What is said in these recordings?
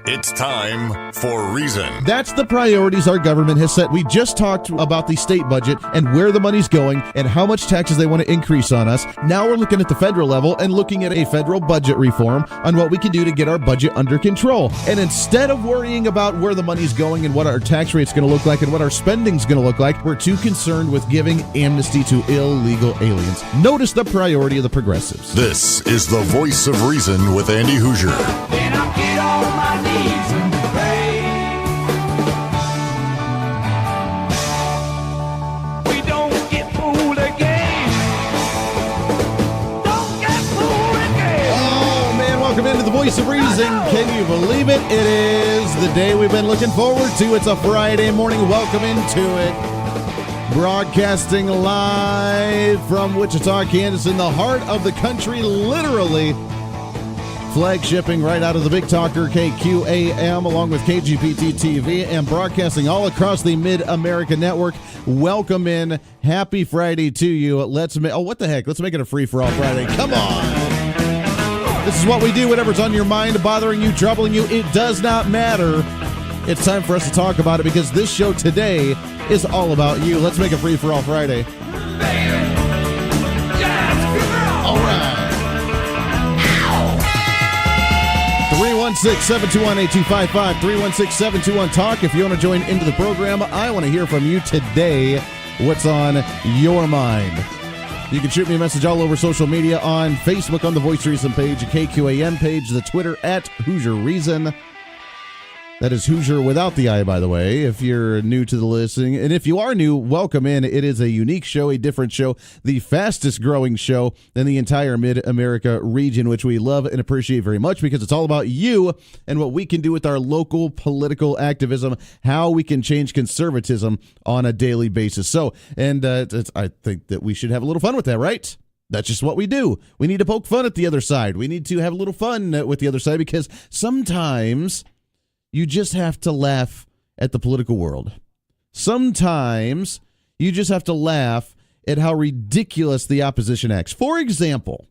It's time for Reason. That's the priorities our government has set. We just talked about the state budget and where the money's going and how much taxes they want to increase on us. Now we're looking at the federal level and looking at a federal budget reform on what we can do to get our budget under control. And instead of worrying about where the money's going and what our tax rate's going to look like and what our spending's going to look like, we're too concerned with giving amnesty to illegal aliens. Notice the priority of the progressives. This is the Voice of Reason with Andy Hoosier. Then I'll get on my knees and pray. We don't get fooled again. Don't get fooled again. Oh, man, welcome into the Voice of Reason. Can you believe it? It is the day we've been looking forward to. It's a Friday morning. Welcome into it. Broadcasting live from Wichita, Kansas, in the heart of the country, literally. Flagshipping right out of the Big Talker KQAM along with KGPT TV and broadcasting all across the Mid-America Network. Welcome in. Happy Friday to you. What the heck? Let's make it a free-for-all Friday. Come on. This is what we do. Whatever's on your mind, bothering you, troubling you, it does not matter. It's time for us to talk about it because this show today is all about you. Let's make it free-for-all Friday. All right. 316-721-8255, 316-721-TALK. If you want to join into the program, I want to hear from you today. What's on your mind? You can shoot me a message all over social media on Facebook on the Voice Reason page, the KQAM page, the Twitter at Hoosier Reason. That is Hoosier without the I, by the way, if you're new to the listening. And if you are new, welcome in. It is a unique show, a different show, the fastest growing show in the entire Mid-America region, which we love and appreciate very much because it's all about you and what we can do with our local political activism, how we can change conservatism on a daily basis. So, and I think that we should have a little fun with that, right? That's just what we do. We need to poke fun at the other side. We need to have a little fun with the other side because sometimes you just have to laugh at the political world. Sometimes you just have to laugh at how ridiculous the opposition acts. For example,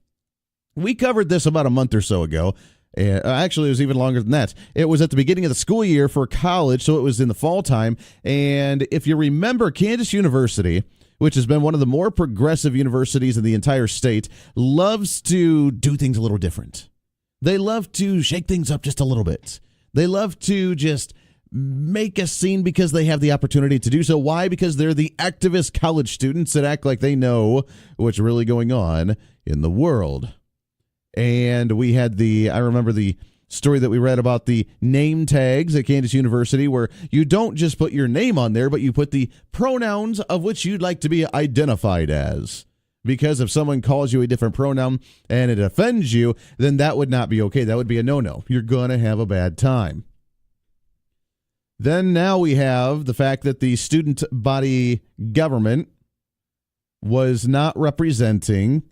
we covered this about a month or so ago. Actually, it was even longer than that. It was at the beginning of the school year for college, so it was in the fall time. And if you remember, Kansas University, which has been one of the more progressive universities in the entire state, loves to do things a little different. They love to shake things up just a little bit. They love to just make a scene because they have the opportunity to do so. Why? Because they're the activist college students that act like they know what's really going on in the world. And we had I remember the story that we read about the name tags at Kansas University where you don't just put your name on there, but you put the pronouns of which you'd like to be identified as. Because if someone calls you a different pronoun and it offends you, then that would not be okay. That would be a no-no. You're going to have a bad time. Then now we have the fact that the student body government was not representing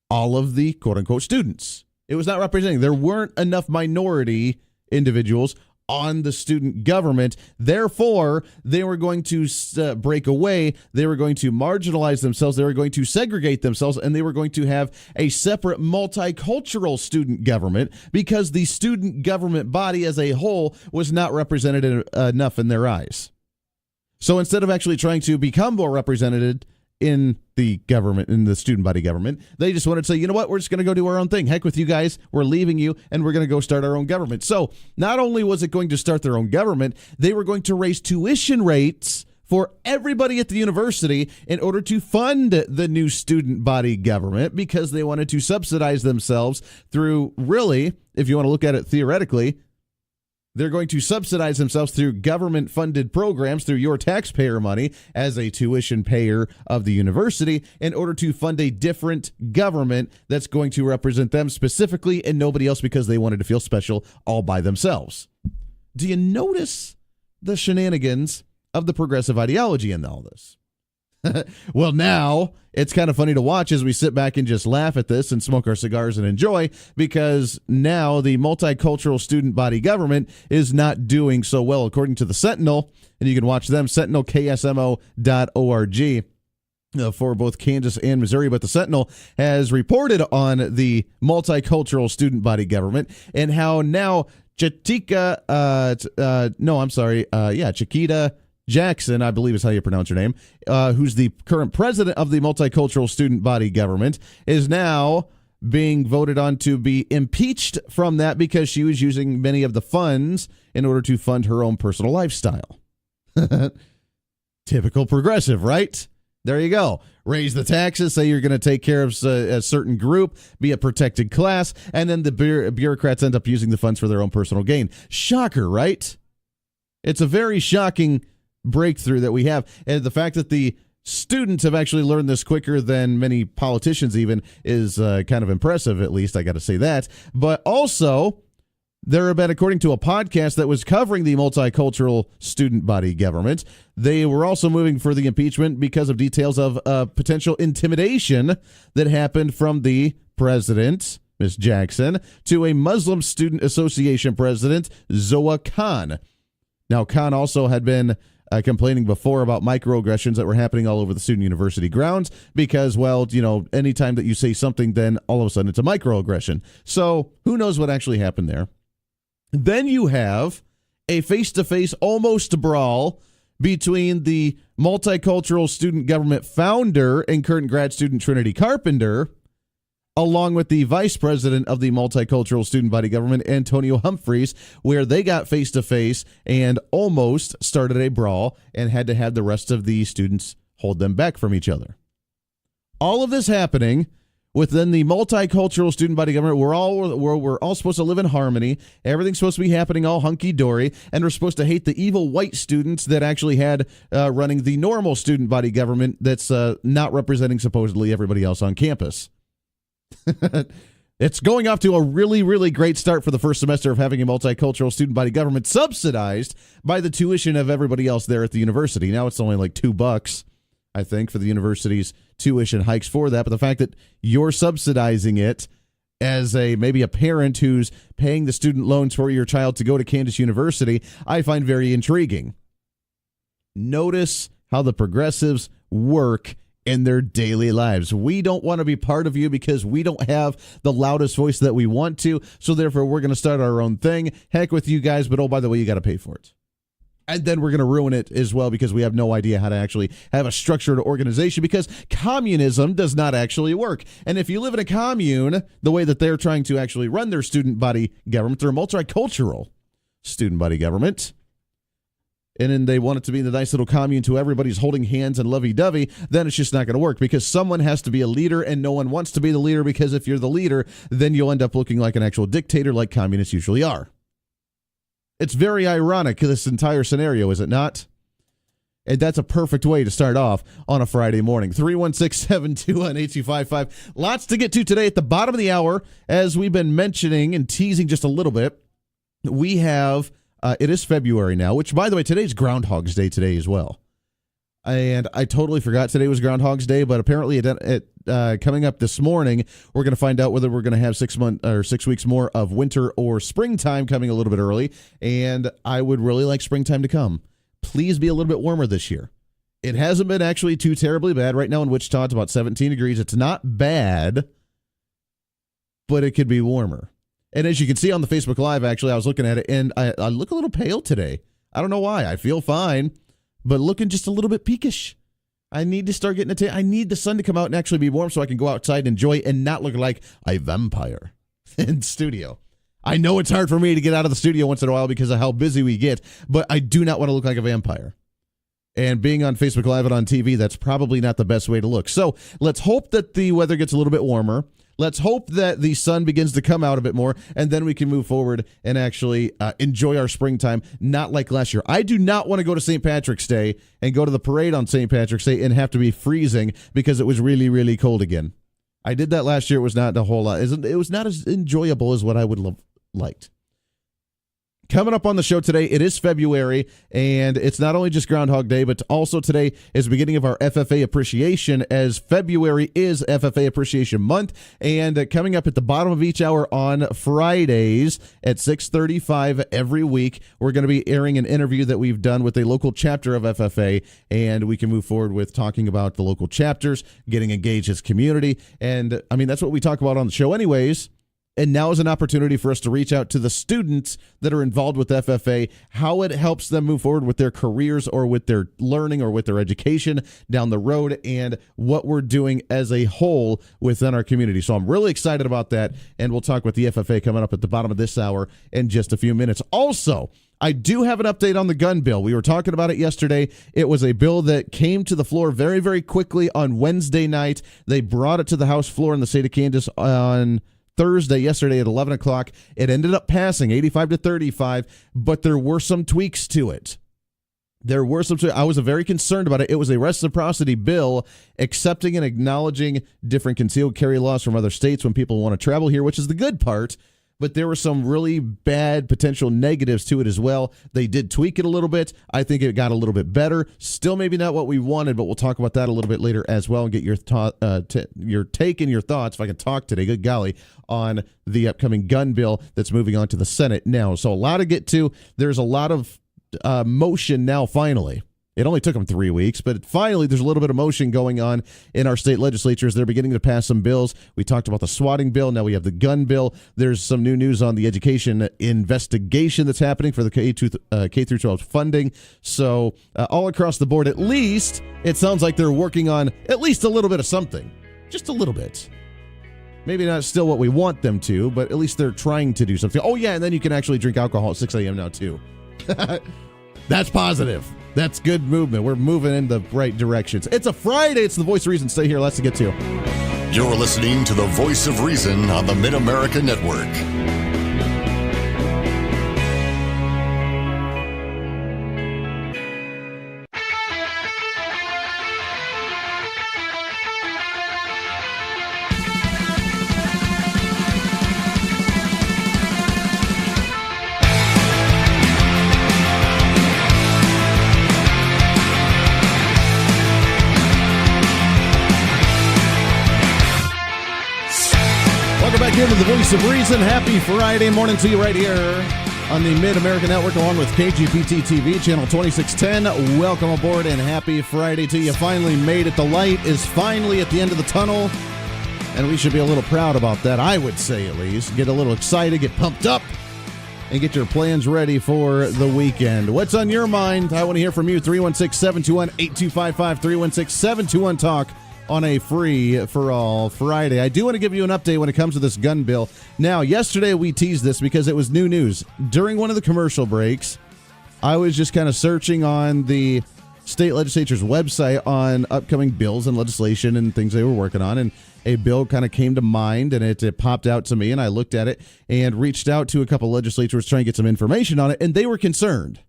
all of the quote-unquote students. It was not representing. There weren't enough minority individuals on the student government. Therefore, they were going to break away. They were going to marginalize themselves. They were going to segregate themselves, and they were going to have a separate multicultural student government because the student government body as a whole was not represented enough in their eyes. So instead of actually trying to become more represented in the government, in the student body government, they just wanted to say, you know what, we're just going to go do our own thing. Heck with you guys. We're leaving you, and we're going to go start our own government. So not only was it going to start their own government, they were going to raise tuition rates for everybody at the university in order to fund the new student body government because they wanted to subsidize themselves through, really, if you want to look at it theoretically, they're going to subsidize themselves through government-funded programs through your taxpayer money as a tuition payer of the university in order to fund a different government that's going to represent them specifically and nobody else because they wanted to feel special all by themselves. Do you notice the shenanigans of the progressive ideology in all this? Well, now it's kind of funny to watch as we sit back and just laugh at this and smoke our cigars and enjoy because now the multicultural student body government is not doing so well, according to the Sentinel. And you can watch them, sentinelksmo.org. For both Kansas and Missouri, but the Sentinel has reported on the multicultural student body government and how now Chiquita Jackson, I believe is how you pronounce her name, who's the current president of the multicultural student body government, is now being voted on to be impeached from that because she was using many of the funds in order to fund her own personal lifestyle. Typical progressive, right? There you go. Raise the taxes, say you're going to take care of a certain group, be a protected class, and then the bureaucrats end up using the funds for their own personal gain. Shocker, right? It's a very shocking breakthrough that we have. And the fact that the students have actually learned this quicker than many politicians even is kind of impressive, at least. I got to say that. But also, there have been, according to a podcast that was covering the multicultural student body government, they were also moving for the impeachment because of details of potential intimidation that happened from the president, Ms. Jackson, to a Muslim Student Association president, Zoa Khan. Now, Khan also had been complaining before about microaggressions that were happening all over the student university grounds because, well, anytime that you say something, then all of a sudden it's a microaggression. So who knows what actually happened there? Then you have a face-to-face almost brawl between the multicultural student government founder and current grad student Trinity Carpenter, along with the vice president of the multicultural student body government, Antonio Humphreys, where they got face-to-face and almost started a brawl and had to have the rest of the students hold them back from each other. All of this happening within the multicultural student body government. We're all supposed to live in harmony. Everything's supposed to be happening all hunky-dory, and we're supposed to hate the evil white students that actually had running the normal student body government that's not representing supposedly everybody else on campus. It's going off to a really, really great start for the first semester of having a multicultural student body government subsidized by the tuition of everybody else there at the university. Now it's only like $2, I think, for the university's tuition hikes for that. But the fact that you're subsidizing it as maybe a parent who's paying the student loans for your child to go to Kansas University, I find very intriguing. Notice how the progressives work in their daily lives. We don't want to be part of you because we don't have the loudest voice that we want to, so therefore we're going to start our own thing. Heck with you guys, but oh, by the way, you got to pay for it. And then we're going to ruin it as well because we have no idea how to actually have a structured organization because communism does not actually work. And if you live in a commune, the way that they're trying to actually run their student body government, they're a multicultural student body government, and then they want it to be the nice little commune to everybody's holding hands and lovey-dovey, then it's just not going to work because someone has to be a leader and no one wants to be the leader because if you're the leader, then you'll end up looking like an actual dictator like communists usually are. It's very ironic, this entire scenario, is it not? And that's a perfect way to start off on a Friday morning. 316-721-8255. Lots to get to today at the bottom of the hour. As we've been mentioning and teasing just a little bit, we have, it is February now, which, by the way, today's Groundhog's Day today as well. And I totally forgot today was Groundhog's Day, but apparently coming up this morning, we're going to find out whether we're going to have 6 weeks more of winter or springtime coming a little bit early. And I would really like springtime to come. Please be a little bit warmer this year. It hasn't been actually too terribly bad. Right now in Wichita, it's about 17 degrees. It's not bad, but it could be warmer. And as you can see on the Facebook Live, actually, I was looking at it, and I look a little pale today. I don't know why. I feel fine, but looking just a little bit peakish. I need to start getting I need the sun to come out and actually be warm so I can go outside and enjoy and not look like a vampire in studio. I know it's hard for me to get out of the studio once in a while because of how busy we get, but I do not want to look like a vampire. And being on Facebook Live and on TV, that's probably not the best way to look. So let's hope that the weather gets a little bit warmer. Let's hope that the sun begins to come out a bit more, and then we can move forward and actually enjoy our springtime, not like last year. I do not want to go to St. Patrick's Day and go to the parade on St. Patrick's Day and have to be freezing because it was really, really cold again. I did that last year. It was not a whole lot. It was not as enjoyable as what I would have liked. Coming up on the show today, it is February, and it's not only just Groundhog Day, but also today is the beginning of our FFA appreciation, as February is FFA Appreciation Month. And coming up at the bottom of each hour on Fridays at 6:35 every week, we're going to be airing an interview that we've done with a local chapter of FFA, and we can move forward with talking about the local chapters, getting engaged as community. And, I mean, that's what we talk about on the show anyways. And now is an opportunity for us to reach out to the students that are involved with FFA, how it helps them move forward with their careers or with their learning or with their education down the road, and what we're doing as a whole within our community. So I'm really excited about that, and we'll talk with the FFA coming up at the bottom of this hour in just a few minutes. Also, I do have an update on the gun bill. We were talking about it yesterday. It was a bill that came to the floor very, very quickly on Wednesday night. They brought it to the House floor in the state of Kansas on Thursday, yesterday at 11 o'clock. It ended up passing 85-35, but there were some tweaks to it. I was very concerned about it. It was a reciprocity bill accepting and acknowledging different concealed carry laws from other states when people want to travel here, which is the good part. But there were some really bad potential negatives to it as well. They did tweak it a little bit. I think it got a little bit better. Still maybe not what we wanted, but we'll talk about that a little bit later as well and get your take and your thoughts, if I can talk today, good golly, on the upcoming gun bill that's moving on to the Senate now. So a lot to get to. There's a lot of motion now finally. It only took them 3 weeks, but finally there's a little bit of motion going on in our state legislatures. They're beginning to pass some bills. We talked about the swatting bill. Now we have the gun bill. There's some new news on the education investigation that's happening for the K-12 funding. So all across the board, at least, it sounds like they're working on at least a little bit of something. Just a little bit. Maybe not still what we want them to, but at least they're trying to do something. Oh, yeah, and then you can actually drink alcohol at 6 a.m. now, too. That's positive. That's good movement. We're moving in the right directions. It's a Friday. It's the Voice of Reason. Stay here. Lots to get to. You're listening to the Voice of Reason on the Mid-America Network. Into the Voice of Reason. Happy Friday morning to you right here on the Mid-America Network along with KGPT TV, channel 2610. Welcome aboard and happy Friday to you. Finally made it. The light is finally at the end of the tunnel, and we should be a little proud about that, I would say at least. Get a little excited, get pumped up, and get your plans ready for the weekend. What's on your mind? I want to hear from you. 316-721-8255, 316-721-TALK. On a free-for-all Friday. I do want to give you an update when it comes to this gun bill. Now, yesterday we teased this because it was new news. During one of the commercial breaks, I was just kind of searching on the state legislature's website on upcoming bills and legislation and things they were working on, and a bill kind of came to mind, and it popped out to me, and I looked at it and reached out to a couple legislators trying to get some information on it, and they were concerned.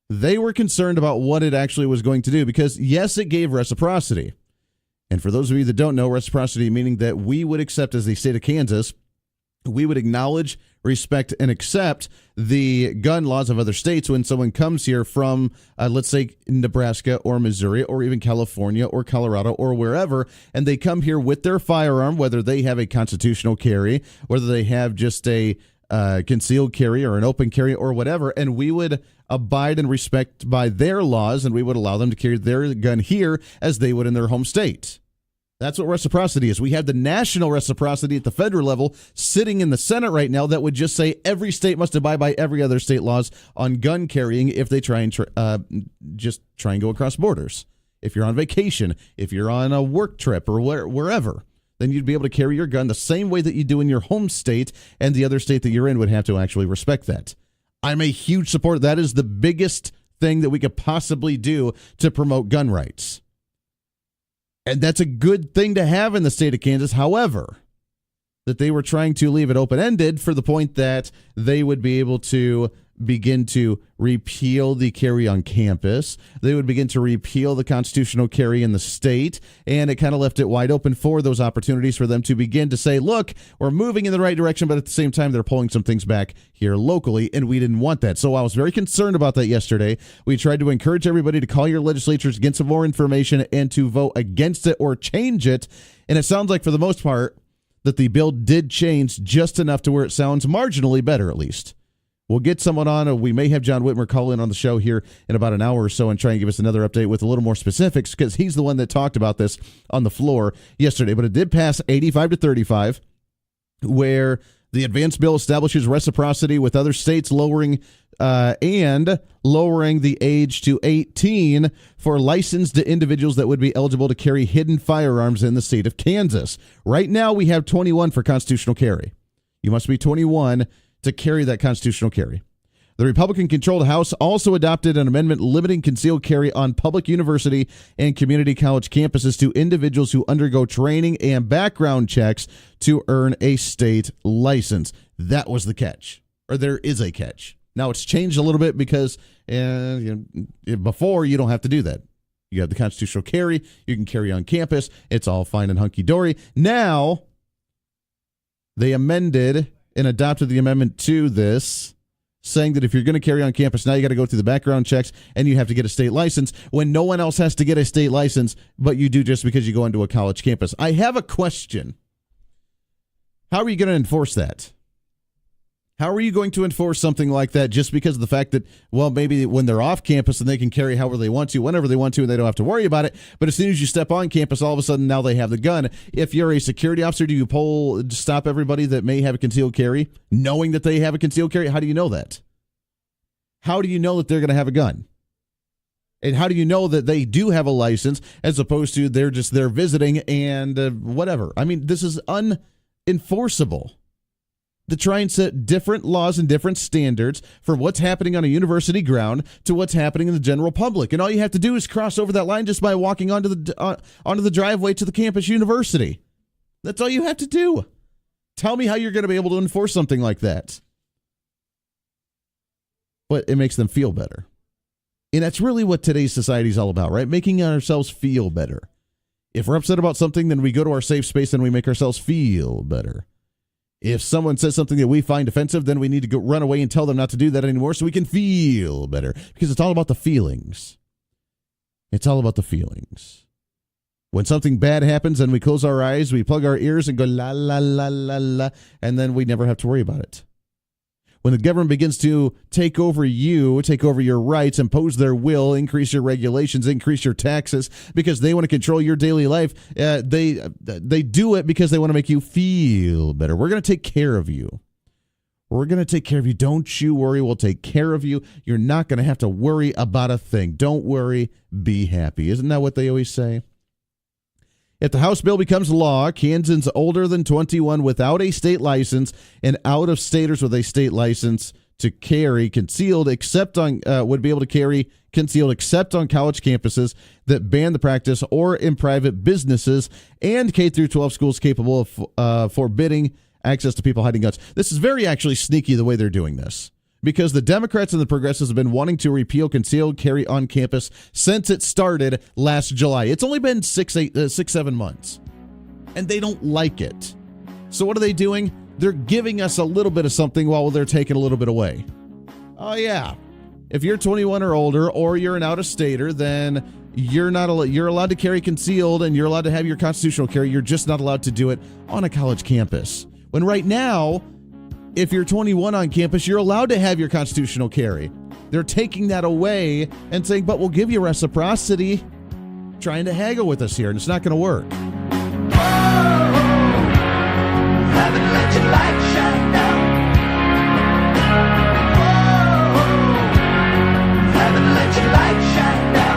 They were concerned about what it actually was going to do because, yes, it gave reciprocity. And for those of you that don't know, reciprocity meaning that we would accept as the state of Kansas, we would acknowledge, respect, and accept the gun laws of other states when someone comes here from, let's say, Nebraska or Missouri or even California or Colorado or wherever, and they come here with their firearm, whether they have a constitutional carry, whether they have just a concealed carry or an open carry or whatever, and we would abide and respect by their laws, and we would allow them to carry their gun here as they would in their home state. That's what reciprocity is. We have the national reciprocity at the federal level sitting in the Senate right now that would just say every state must abide by every other state laws on gun carrying if they try and just try and go across borders. If you're on vacation, if you're on a work trip or wherever, then you'd be able to carry your gun the same way that you do in your home state, and the other state that you're in would have to actually respect that. I'm a huge supporter. That is the biggest thing that we could possibly do to promote gun rights. And that's a good thing to have in the state of Kansas. However, that they were trying to leave it open-ended for the point that they would be able to begin to repeal the carry on campus. They would begin to repeal the constitutional carry in the state, and it kind of left it wide open for those opportunities for them to begin to say, look, we're moving in the right direction, but at the same time, they're pulling some things back here locally, and we didn't want that. So I was very concerned about that yesterday. We tried to encourage everybody to call your legislatures, get some more information, and to vote against it or change it, and it sounds like for the most part that the bill did change just enough to where it sounds marginally better, at least. We'll get someone on. We may have John Whitmer call in on the show here in about an hour or so and try and give us another update with a little more specifics because he's the one that talked about this on the floor yesterday. But it did pass 85-35, where The advanced bill establishes reciprocity with other states, lowering the age to 18 for licensed individuals that would be eligible to carry hidden firearms in the state of Kansas. Right now, we have 21 for constitutional carry. You must be 21 to carry that constitutional carry. The Republican-controlled House also adopted an amendment limiting concealed carry on public university and community college campuses to individuals who undergo training and background checks to earn a state license. That was the catch, or there is a catch. Now, it's changed a little bit because before, you don't have to do that. You have the constitutional carry. You can carry on campus. It's all fine and hunky-dory. Now, they amended and adopted the amendment to this, saying that if you're going to carry on campus, now you got to go through the background checks and you have to get a state license when no one else has to get a state license, but you do just because you go into a college campus. I have a question. How are you going to enforce that? How are you going to enforce something like that just because of the fact that, well, maybe when they're off campus and they can carry however they want to, whenever they want to, and they don't have to worry about it, but as soon as you step on campus, all of a sudden now they have the gun. If you're a security officer, do you stop everybody that may have a concealed carry, knowing that they have a concealed carry? How do you know that? How do you know that they're going to have a gun? And how do you know that they do have a license as opposed to they're visiting and whatever? I mean, this is unenforceable. To try and set different laws and different standards for what's happening on a university ground to what's happening in the general public. And all you have to do is cross over that line just by walking onto the driveway to the campus university. That's all you have to do. Tell me how you're going to be able to enforce something like that. But it makes them feel better. And that's really what today's society is all about, right? Making ourselves feel better. If we're upset about something, then we go to our safe space and we make ourselves feel better. If someone says something that we find offensive, then we need to go run away and tell them not to do that anymore so we can feel better. Because it's all about the feelings. It's all about the feelings. When something bad happens and we close our eyes, we plug our ears and go la, la, la, la, la, and then we never have to worry about it. When the government begins to take over your rights, impose their will, increase your regulations, increase your taxes, because they want to control your daily life, they do it because they want to make you feel better. We're going to take care of you. We're going to take care of you. Don't you worry. We'll take care of you. You're not going to have to worry about a thing. Don't worry. Be happy. Isn't that what they always say? If the House bill becomes law, Kansans older than 21 without a state license and out-of-staters with a state license to carry concealed would be able to carry concealed except on college campuses that ban the practice or in private businesses and K-12 schools capable of forbidding access to people hiding guns. This is very actually sneaky the way they're doing this. Because the Democrats and the progressives have been wanting to repeal concealed carry on campus since it started last July. It's only been 7 months. And they don't like it. So what are they doing? They're giving us a little bit of something while they're taking a little bit away. Oh, yeah. If you're 21 or older or you're an out-of-stater, then you're allowed to carry concealed and you're allowed to have your constitutional carry. You're just not allowed to do it on a college campus. When right now, if you're 21 on campus, you're allowed to have your constitutional carry. They're taking that away and saying, but we'll give you reciprocity, trying to haggle with us here, and it's not going to work. Haven't let your light shine down. Haven't let your light shine down.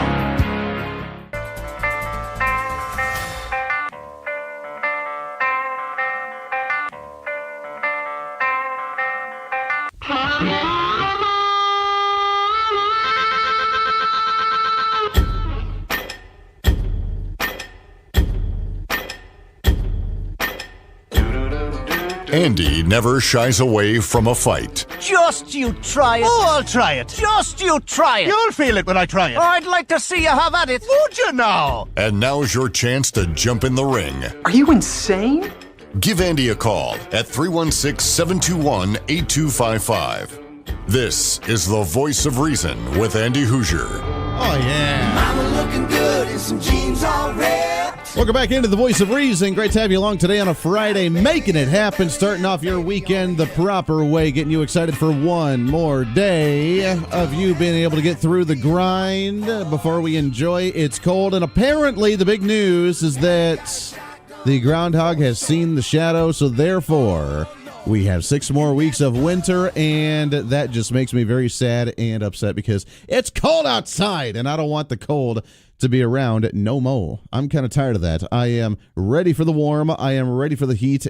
Andy never shies away from a fight. Just you try it. Oh, I'll try it. Just you try it. You'll feel it when I try it. I'd like to see you have at it. Would you now? And now's your chance to jump in the ring. Are you insane? Give Andy a call at 316-721-8255. This is the Voice of Reason with Andy Hoosier. Oh, yeah. Mama looking good in some jeans all red. Welcome back into the Voice of Reason. Great to have you along today on a Friday, making it happen, starting off your weekend the proper way, getting you excited for one more day of you being able to get through the grind before we enjoy It's Cold. And apparently the big news is that the groundhog has seen the shadow, so therefore We have 6 more weeks of winter, and that just makes me very sad and upset because it's cold outside, and I don't want the cold to be around no more. I'm kind of tired of that. I am ready for the warm. I am ready for the heat,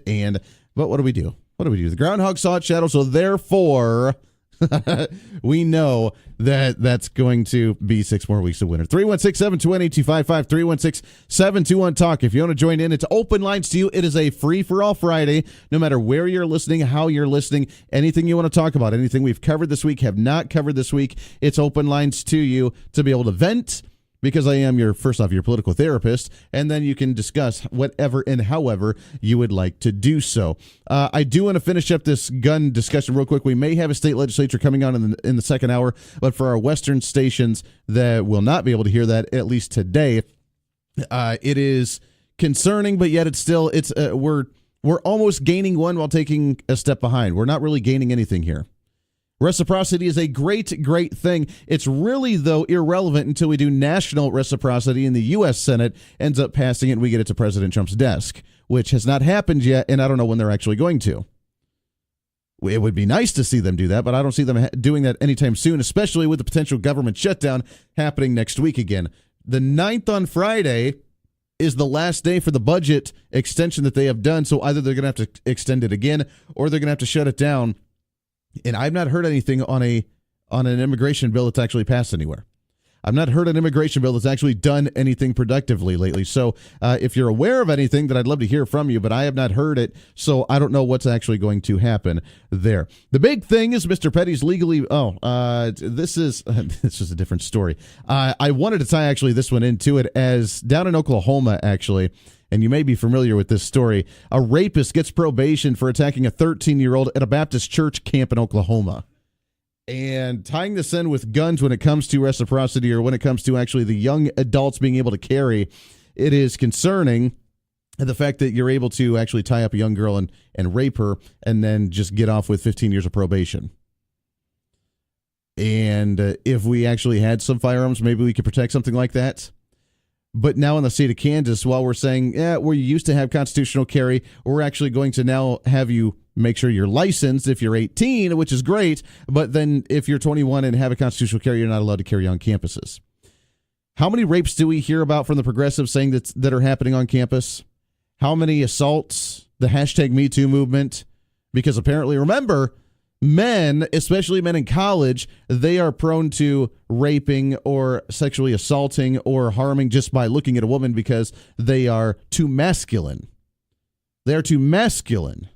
but what do we do? What do we do? The groundhog saw its shadow, so therefore we know that that's going to be 6 more weeks of winter. 316-721-8255, 316-721-TALK. If you want to join in, it's open lines to you. It is a free-for-all Friday, no matter where you're listening, how you're listening, anything you want to talk about, anything we've covered this week, have not covered this week, it's open lines to you to be able to vent, because I am your political therapist, and then you can discuss whatever and however you would like to do so. I do want to finish up this gun discussion real quick. We may have a state legislature coming on in the second hour, but for our Western stations that will not be able to hear that, at least today, it is concerning, but yet we're almost gaining one while taking a step behind. We're not really gaining anything here. Reciprocity is a great, great thing. It's really, though, irrelevant until we do national reciprocity and the U.S. Senate ends up passing it and we get it to President Trump's desk, which has not happened yet, and I don't know when they're actually going to. It would be nice to see them do that, but I don't see them doing that anytime soon, especially with the potential government shutdown happening next week again. The 9th on Friday is the last day for the budget extension that they have done, so either they're going to have to extend it again or they're going to have to shut it down. And I've not heard anything on an immigration bill that's actually passed anywhere. I've not heard an immigration bill that's actually done anything productively lately. So if you're aware of anything, then I'd love to hear from you, but I have not heard it, so I don't know what's actually going to happen there. The big thing is Mr. Petty's legally... this is a different story. I wanted to tie actually this one into it, as down in Oklahoma, actually, and you may be familiar with this story, a rapist gets probation for attacking a 13-year-old at a Baptist church camp in Oklahoma. And tying this in with guns when it comes to reciprocity, or when it comes to actually the young adults being able to carry, it is concerning, the fact that you're able to actually tie up a young girl and rape her and then just get off with 15 years of probation. And if we actually had some firearms, maybe we could protect something like that. But now in the state of Kansas, while we're saying, we used to have constitutional carry, we're actually going to now have you make sure you're licensed if you're 18, which is great. But then if you're 21 and have a constitutional carry, you're not allowed to carry on campuses. How many rapes do we hear about from the progressives saying that are happening on campus? How many assaults? The hashtag #MeToo movement? Because apparently, remember, men, especially men in college, they are prone to raping or sexually assaulting or harming just by looking at a woman because they are too masculine. They're too masculine.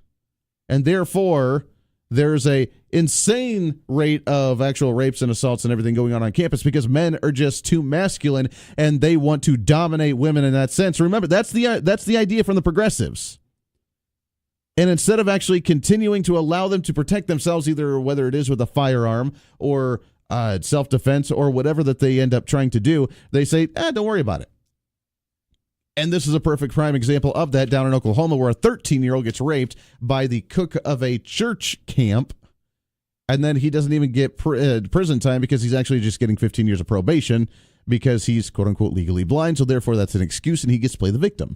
And therefore, there's a insane rate of actual rapes and assaults and everything going on campus because men are just too masculine and they want to dominate women in that sense. Remember, that's the idea from the progressives. And instead of actually continuing to allow them to protect themselves, either whether it is with a firearm or self-defense or whatever that they end up trying to do, they say, don't worry about it. And this is a perfect prime example of that down in Oklahoma, where a 13-year-old gets raped by the cook of a church camp, and then he doesn't even get prison time because he's actually just getting 15 years of probation because he's, quote-unquote, legally blind, so therefore that's an excuse, and he gets to play the victim.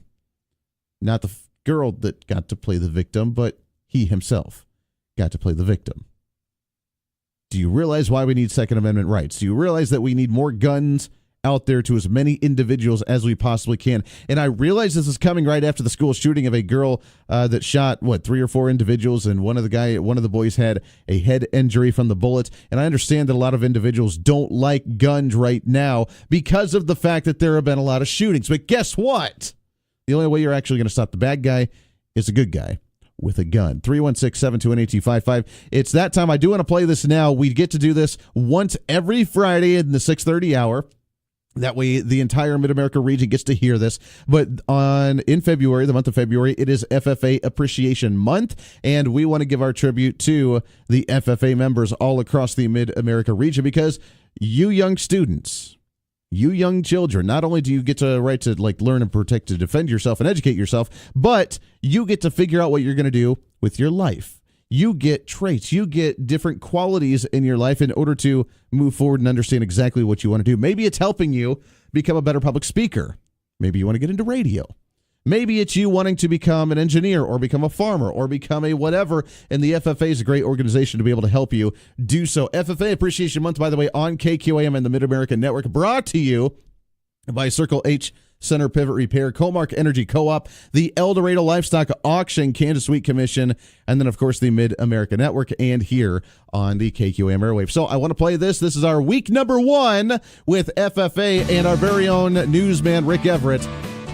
Not the girl that got to play the victim, but he himself got to play the victim. Do you realize why we need Second Amendment rights? Do you realize that we need more guns out there to as many individuals as we possibly can? And I realize this is coming right after the school shooting of a girl that shot 3 or 4 individuals, and one of the boys had a head injury from the bullet. And I understand that a lot of individuals don't like guns right now because of the fact that there have been a lot of shootings. But guess what? The only way you're actually going to stop the bad guy is a good guy with a gun. 316-721-8255. It's that time. I do want to play this now. We get to do this once every Friday in the 6:30 hour. That way, the entire Mid-America region gets to hear this. But in February, the month of February, it is FFA Appreciation Month, and we want to give our tribute to the FFA members all across the Mid-America region, because you young students, you young children, not only do you get the right to learn and protect, to defend yourself and educate yourself, but you get to figure out what you're going to do with your life. You get traits, you get different qualities in your life in order to move forward and understand exactly what you want to do. Maybe it's helping you become a better public speaker. Maybe you want to get into radio. Maybe it's you wanting to become an engineer or become a farmer or become a whatever, and the FFA is a great organization to be able to help you do so. FFA Appreciation Month, by the way, on KQAM and the Mid-American Network, brought to you by Circle H Center Pivot Repair, Comark Energy Co-op, the El Dorado Livestock Auction, Kansas Wheat Commission, and then, of course, the Mid-American Network, and here on the KQAM airwave. So I want to play this. This is our week number 1 with FFA and our very own newsman, Rick Everett.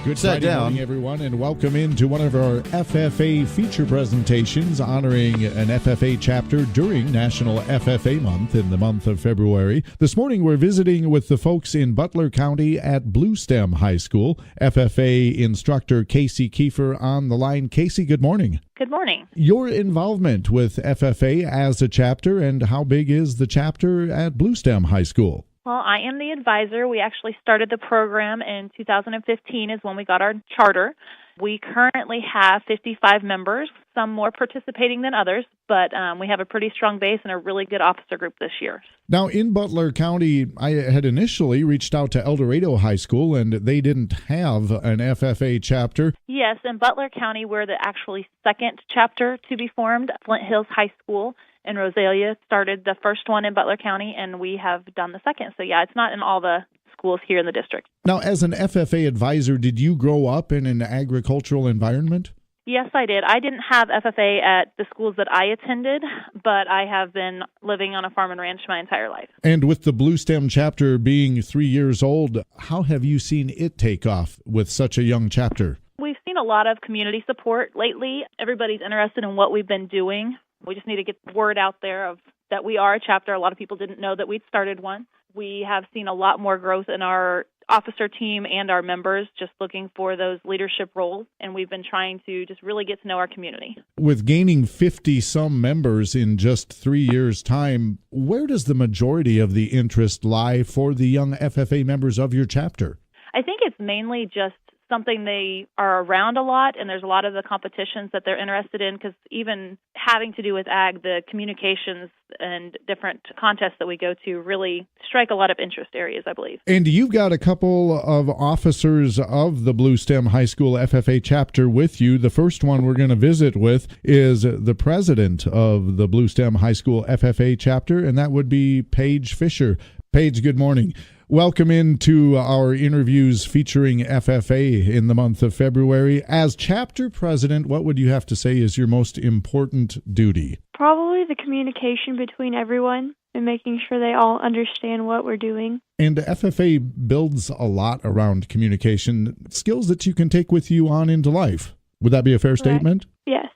Good Sat Friday down. morning, everyone, and welcome into one of our FFA feature presentations honoring an FFA chapter during National FFA Month in the month of February. This morning, we're visiting with the folks in Butler County at Bluestem High School. FFA instructor Casey Kiefer on the line. Casey, good morning. Good morning. Your involvement with FFA as a chapter, and how big is the chapter at Bluestem High School? Well, I am the advisor. We actually started the program in 2015 is when we got our charter. We currently have 55 members, some more participating than others, but we have a pretty strong base and a really good officer group this year. Now, in Butler County, I had initially reached out to El Dorado High School, and they didn't have an FFA chapter. Yes, in Butler County, we're the actually second chapter to be formed. Flint Hills High School in Rosalia started the first one in Butler County, and we have done the second. So, yeah, it's not in all the schools here in the district. Now, as an FFA advisor, did you grow up in an agricultural environment? Yes, I did. I didn't have FFA at the schools that I attended, but I have been living on a farm and ranch my entire life. And with the Bluestem chapter being 3 years old, how have you seen it take off with such a young chapter? We've seen a lot of community support lately. Everybody's interested in what we've been doing. We just need to get the word out there of that we are a chapter. A lot of people didn't know that we'd started one. We have seen a lot more growth in our officer team and our members just looking for those leadership roles, and we've been trying to just really get to know our community. With gaining 50-some members in just 3 years' time, where does the majority of the interest lie for the young FFA members of your chapter? I think it's mainly just something they are around a lot, and there's a lot of the competitions that they're interested in, because even having to do with ag, the communications and different contests that we go to really strike a lot of interest areas, I believe. And you've got a couple of officers of the Bluestem High School FFA chapter with you. The first one we're going to visit with is the president of the Bluestem High School FFA chapter, and that would be Paige Fisher. Paige, good morning. Welcome into our interviews featuring FFA in the month of February. As chapter president, what would you have to say is your most important duty? Probably the communication between everyone and making sure they all understand what we're doing. And FFA builds a lot around communication, skills that you can take with you on into life. Would that be a fair statement? Yes.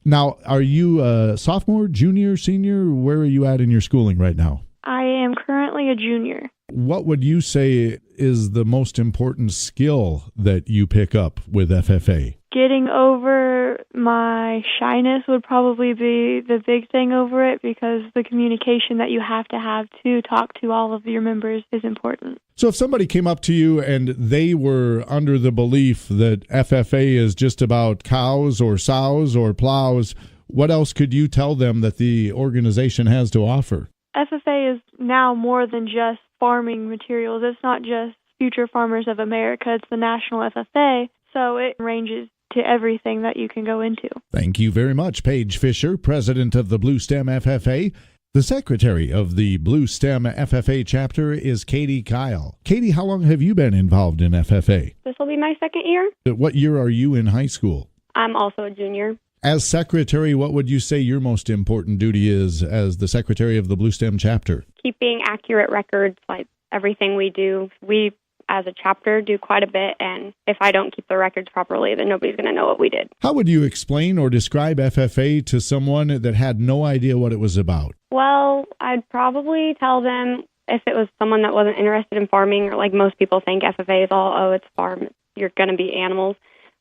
Now, are you a sophomore, junior, senior? Where are you at in your schooling right now? I am currently a junior. What would you say is the most important skill that you pick up with FFA? Getting over my shyness would probably be the big thing over it, because the communication that you have to talk to all of your members is important. So if somebody came up to you and they were under the belief that FFA is just about cows or sows or plows, what else could you tell them that the organization has to offer? FFA is now more than just farming materials. It's not just Future Farmers of America. It's the National FFA, so it ranges to everything that you can go into. Thank you very much, Paige Fisher, president of the Bluestem FFA. The secretary of the Bluestem FFA chapter is Katie Kyle. Katie, how long have you been involved in FFA? This will be my second year. What year are you in high school? I'm also a junior. As secretary, what would you say your most important duty is as the secretary of the Bluestem chapter? Keeping accurate records, like everything we do. We, as a chapter, do quite a bit, and if I don't keep the records properly, then nobody's going to know what we did. How would you explain or describe FFA to someone that had no idea what it was about? Well, I'd probably tell them, if it was someone that wasn't interested in farming, or like most people think FFA is all, oh, it's farm, you're going to be animals,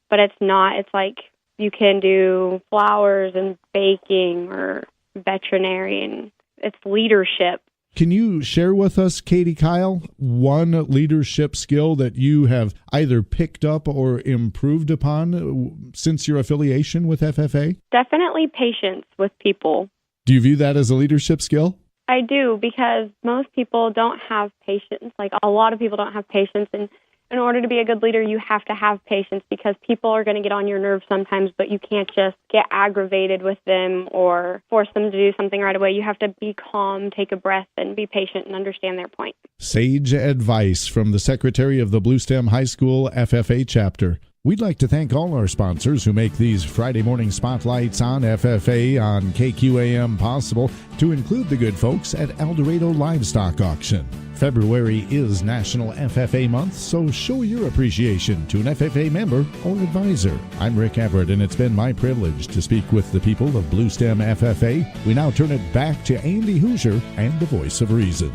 but it's not. It's like you can do flowers and baking or veterinary, and it's leadership. Can you share with us, Katie Kyle, one leadership skill that you have either picked up or improved upon since your affiliation with FFA? Definitely patience with people. Do you view that as a leadership skill? I do, because most people don't have patience. Like, a lot of people don't have patience, and in order to be a good leader, you have to have patience because people are going to get on your nerves sometimes, but you can't just get aggravated with them or force them to do something right away. You have to be calm, take a breath, and be patient and understand their point. Sage advice from the Secretary of the Blue Stem High School FFA chapter. We'd like to thank all our sponsors who make these Friday morning spotlights on FFA on KQAM possible, to include the good folks at El Dorado Livestock Auction. February is National FFA Month, so show your appreciation to an FFA member or advisor. I'm Rick Everett, and it's been my privilege to speak with the people of Blue Stem FFA. We now turn it back to Andy Hoosier and the Voice of Reason.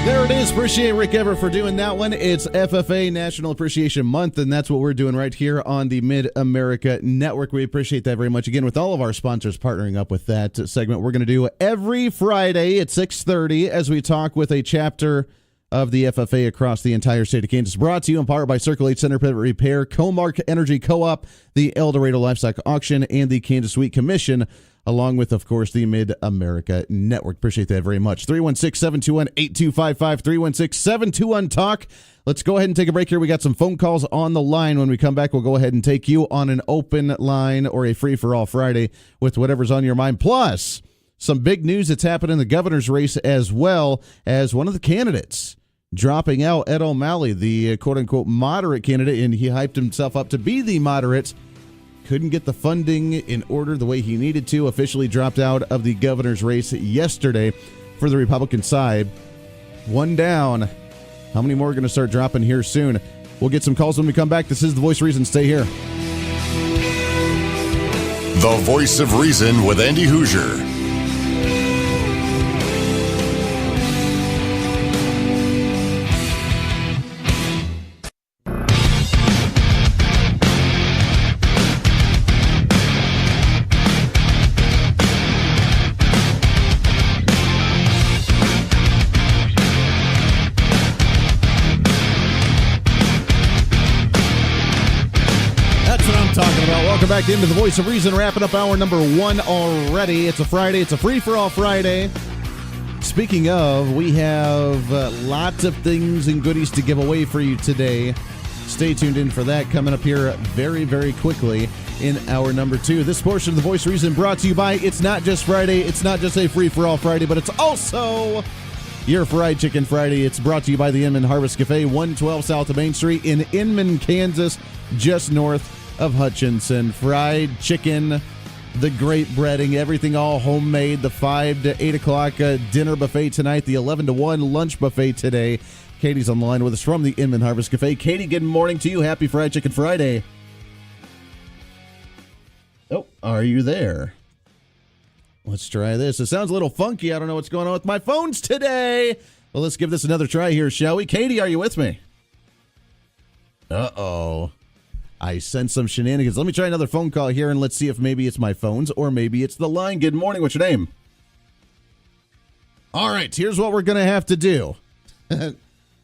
There it is. Appreciate Rick Everett for doing that one. It's FFA National Appreciation Month, and that's what we're doing right here on the Mid-America Network. We appreciate that very much. Again, with all of our sponsors partnering up with that segment, we're going to do every Friday at 6:30 as we talk with a chapter of the FFA across the entire state of Kansas. Brought to you in part by Circle 8 Center Pivot Repair, Comark Energy Co-op, the El Dorado Livestock Auction, and the Kansas Wheat Commission, along with, of course, the Mid-America Network. Appreciate that very much. 316-721-8255, 316-721-TALK. Let's go ahead and take a break here. We got some phone calls on the line. When we come back, we'll go ahead and take you on an open line or a free-for-all Friday with whatever's on your mind. Plus, some big news that's happened in the governor's race, as well as one of the candidates dropping out, Ed O'Malley, the quote-unquote moderate candidate, and he hyped himself up to be the moderate. Couldn't get the funding in order the way he needed to. Officially dropped out of the governor's race yesterday for the Republican side. One down. How many more are going to start dropping here soon? We'll get some calls when we come back. This is The Voice of Reason. Stay here. The Voice of Reason with Andy Hoosier. Welcome back into The Voice of Reason, wrapping up hour number 1 already. It's a Friday. It's a free-for-all Friday. Speaking of, we have lots of things and goodies to give away for you today. Stay tuned in for that coming up here very, very quickly in hour number 2. This portion of The Voice of Reason brought to you by It's Not Just Friday. It's not just a free-for-all Friday, but it's also your Fried Chicken Friday. It's brought to you by the Inman Harvest Cafe, 112 South of Main Street in Inman, Kansas, just north of Hutchinson. Fried chicken, the great breading, everything all homemade. The 5 to 8 o'clock dinner buffet tonight, the 11 to 1 lunch buffet today. Katie's on the line with us from the Inman Harvest Cafe. Katie, good morning to you. Happy Fried Chicken Friday. Oh, are you there? Let's try this. It sounds a little funky. I don't know what's going on with my phones today. Well, let's give this another try here, shall we? Katie, are you with me? Uh-oh. I sense some shenanigans. Let me try another phone call here, and let's see if maybe it's my phones or maybe it's the line. Good morning. What's your name? All right, here's what we're going to have to do.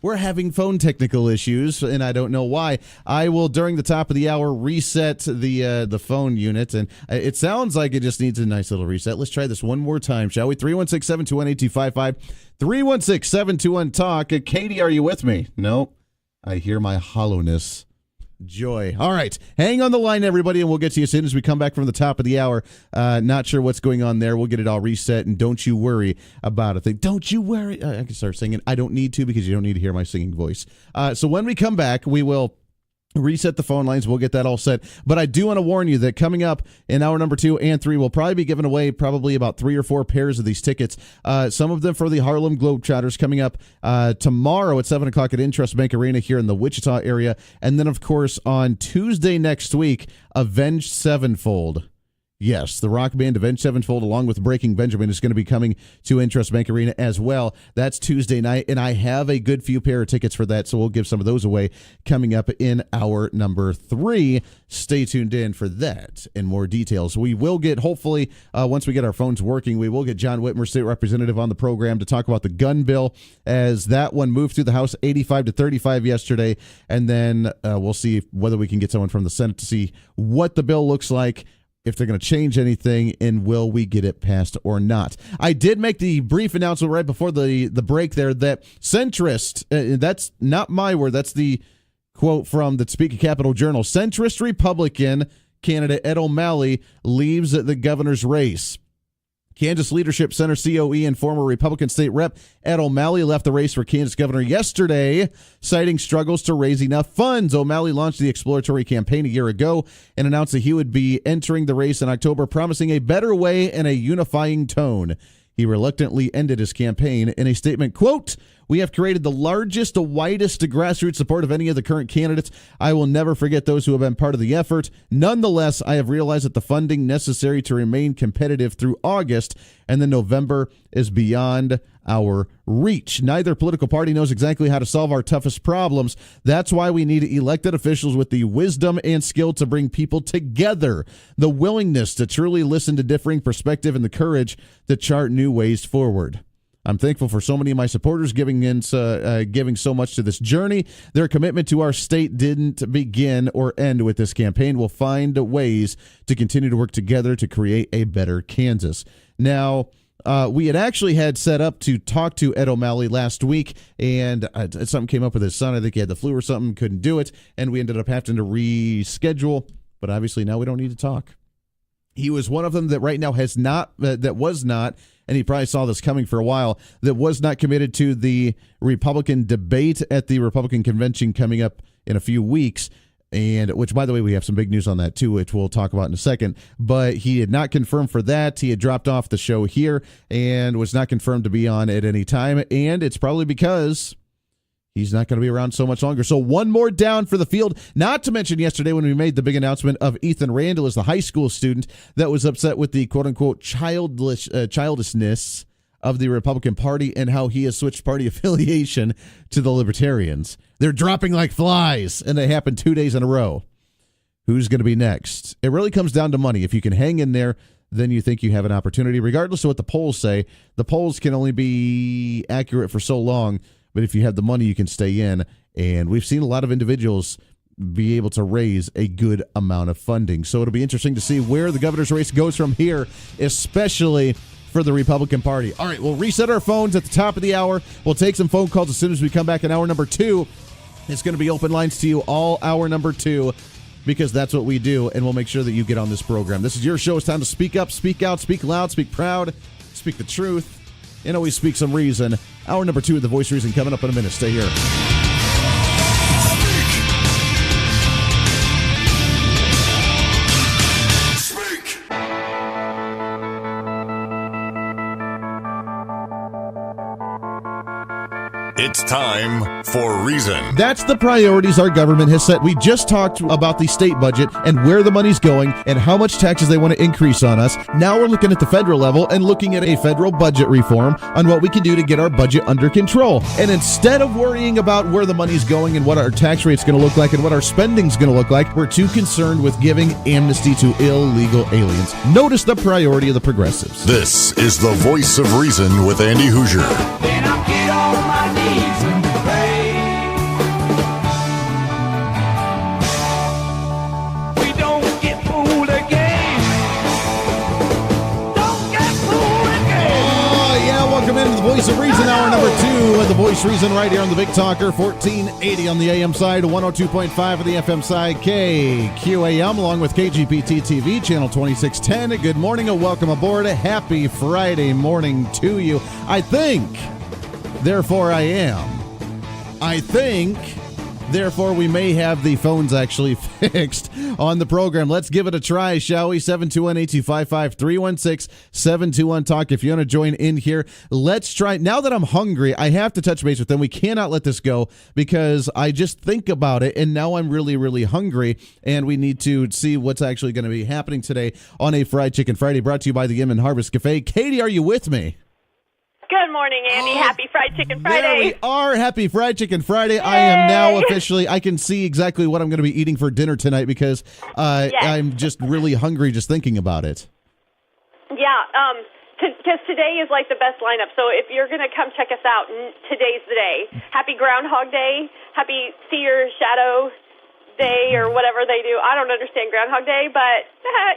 We're having phone technical issues, and I don't know why. I will, during the top of the hour, reset the phone unit, and it sounds like it just needs a nice little reset. Let's try this one more time, shall we? 316-721-8255, 316-721-TALK. Katie, are you with me? No, I hear my hollowness. Joy. All right. Hang on the line, everybody, and we'll get to you as soon as we come back from the top of the hour. Not sure what's going on there. We'll get it all reset, and don't you worry about a thing. Don't you worry. I can start singing. I don't need to because you don't need to hear my singing voice. So when we come back, we will reset the phone lines. We'll get that all set. But I do want to warn you that coming up in hour number 2 and 3, we'll probably be giving away probably about 3 or 4 pairs of these tickets. Some of them for the Harlem Globetrotters coming up tomorrow at 7 o'clock at Intrust Bank Arena here in the Wichita area. And then, of course, on Tuesday next week, Avenged Sevenfold. Yes, the rock band Avenged Sevenfold, along with Breaking Benjamin, is going to be coming to Intrust Bank Arena as well. That's Tuesday night, and I have a good few pair of tickets for that, so we'll give some of those away coming up in hour number 3. Stay tuned in for that and more details. We will get, hopefully, once we get our phones working, we will get John Whitmer, State Representative, on the program to talk about the gun bill, as that one moved through the House 85 to 35 yesterday, and then we'll see whether we can get someone from the Senate to see what the bill looks like, if they're going to change anything, and will we get it passed or not. I did make the brief announcement right before the break there that centrist, that's not my word, that's the Quote from the Topeka Capital Journal, centrist Republican candidate Ed O'Malley leaves the governor's race. Kansas Leadership Center COE and former Republican state rep Ed O'Malley left the race for Kansas governor yesterday, citing struggles to raise enough funds. O'Malley launched the exploratory campaign a year ago and announced that he would be entering the race in October, promising a better way and a unifying tone. He reluctantly ended his campaign in a statement, quote, "We have created the largest, widest grassroots support of any of the current candidates. I will never forget those who have been part of the effort. Nonetheless, I have realized that the funding necessary to remain competitive through August and then November is beyond our reach. Neither political party knows exactly how to solve our toughest problems. That's why we need elected officials with the wisdom and skill to bring people together, the willingness to truly listen to differing perspective, and the courage to chart new ways forward. I'm thankful for so many of my supporters giving so much to this journey. Their commitment to our state didn't begin or end with this campaign. We'll find ways to continue to work together to create a better Kansas." Now, we had actually had set up to talk to Ed O'Malley last week, and something came up with his son. I think he had the flu or something, couldn't do it, and we ended up having to reschedule. But obviously now we don't need to talk. He was one of them that right now has not, that was not, and he probably saw this coming for a while, that was not committed to the Republican debate at the Republican convention coming up in a few weeks, and which, by the way, we have some big news on that too, which we'll talk about in a second. But he had not confirmed for that. He had dropped off the show here and was not confirmed to be on at any time, and it's probably because he's not going to be around so much longer. So one more down for the field. Not to mention yesterday when we made the big announcement of Ethan Randall as the high school student that was upset with the quote-unquote childishness of the Republican Party and how he has switched party affiliation to the Libertarians. They're dropping like flies, and they happen 2 days in a row. Who's going to be next? It really comes down to money. If you can hang in there, then you think you have an opportunity. Regardless of what the polls say, the polls can only be accurate for so long. But if you have the money, you can stay in. And we've seen a lot of individuals be able to raise a good amount of funding. So it'll be interesting to see where the governor's race goes from here, especially for the Republican Party. All right, we'll reset our phones at the top of the hour. We'll take some phone calls as soon as we come back in hour number 2. It's going to be open lines to you all hour number 2 because that's what we do, and we'll make sure that you get on this program. This is your show. It's time to speak up, speak out, speak loud, speak proud, speak the truth, and always speak some reason. Hour number 2 of The Voice Reason coming up in a minute. Stay here. It's time for Reason. That's the priorities our government has set. We just talked about the state budget and where the money's going and how much taxes they want to increase on us. Now we're looking at the federal level and looking at a federal budget reform on what we can do to get our budget under control. And instead of worrying about where the money's going and what our tax rate's going to look like and what our spending's going to look like, we're too concerned with giving amnesty to illegal aliens. Notice the priority of the progressives. This is the Voice of Reason with Andy Hoosier. Then I get on my knees and pray. We don't get fooled again. Don't get fooled again. Oh, yeah, welcome into the Voice of Reason, hour number 2 of the Voice Reason right here on the Big Talker, 1480 on the AM side, 102.5 on the FM side, KQAM, along with KGPT TV, channel 2610. Good morning and welcome aboard. Happy Friday morning to you. I think, therefore I am. I think, therefore we may have the phones actually fixed on the program. Let's give it a try, shall we? 721-8255, 316-721-TALK. If you want to join in here, let's try. Now that I'm hungry, I have to touch base with them. We cannot let this go because I just think about it, and now I'm really, really hungry, and we need to see what's actually going to be happening today on a Fried Chicken Friday, brought to you by the Inman Harvest Cafe. Katie, are you with me? Good morning, Andy. Happy Fried Chicken Friday. There we are. Happy Fried Chicken Friday. Yay. I am now officially, I can see exactly what I'm going to be eating for dinner tonight because I'm just really hungry just thinking about it. Yeah, because today is like the best lineup. So if you're going to come check us out, today's the day. Happy Groundhog Day. Happy See Your Shadow Day or whatever they do. I don't understand Groundhog Day, but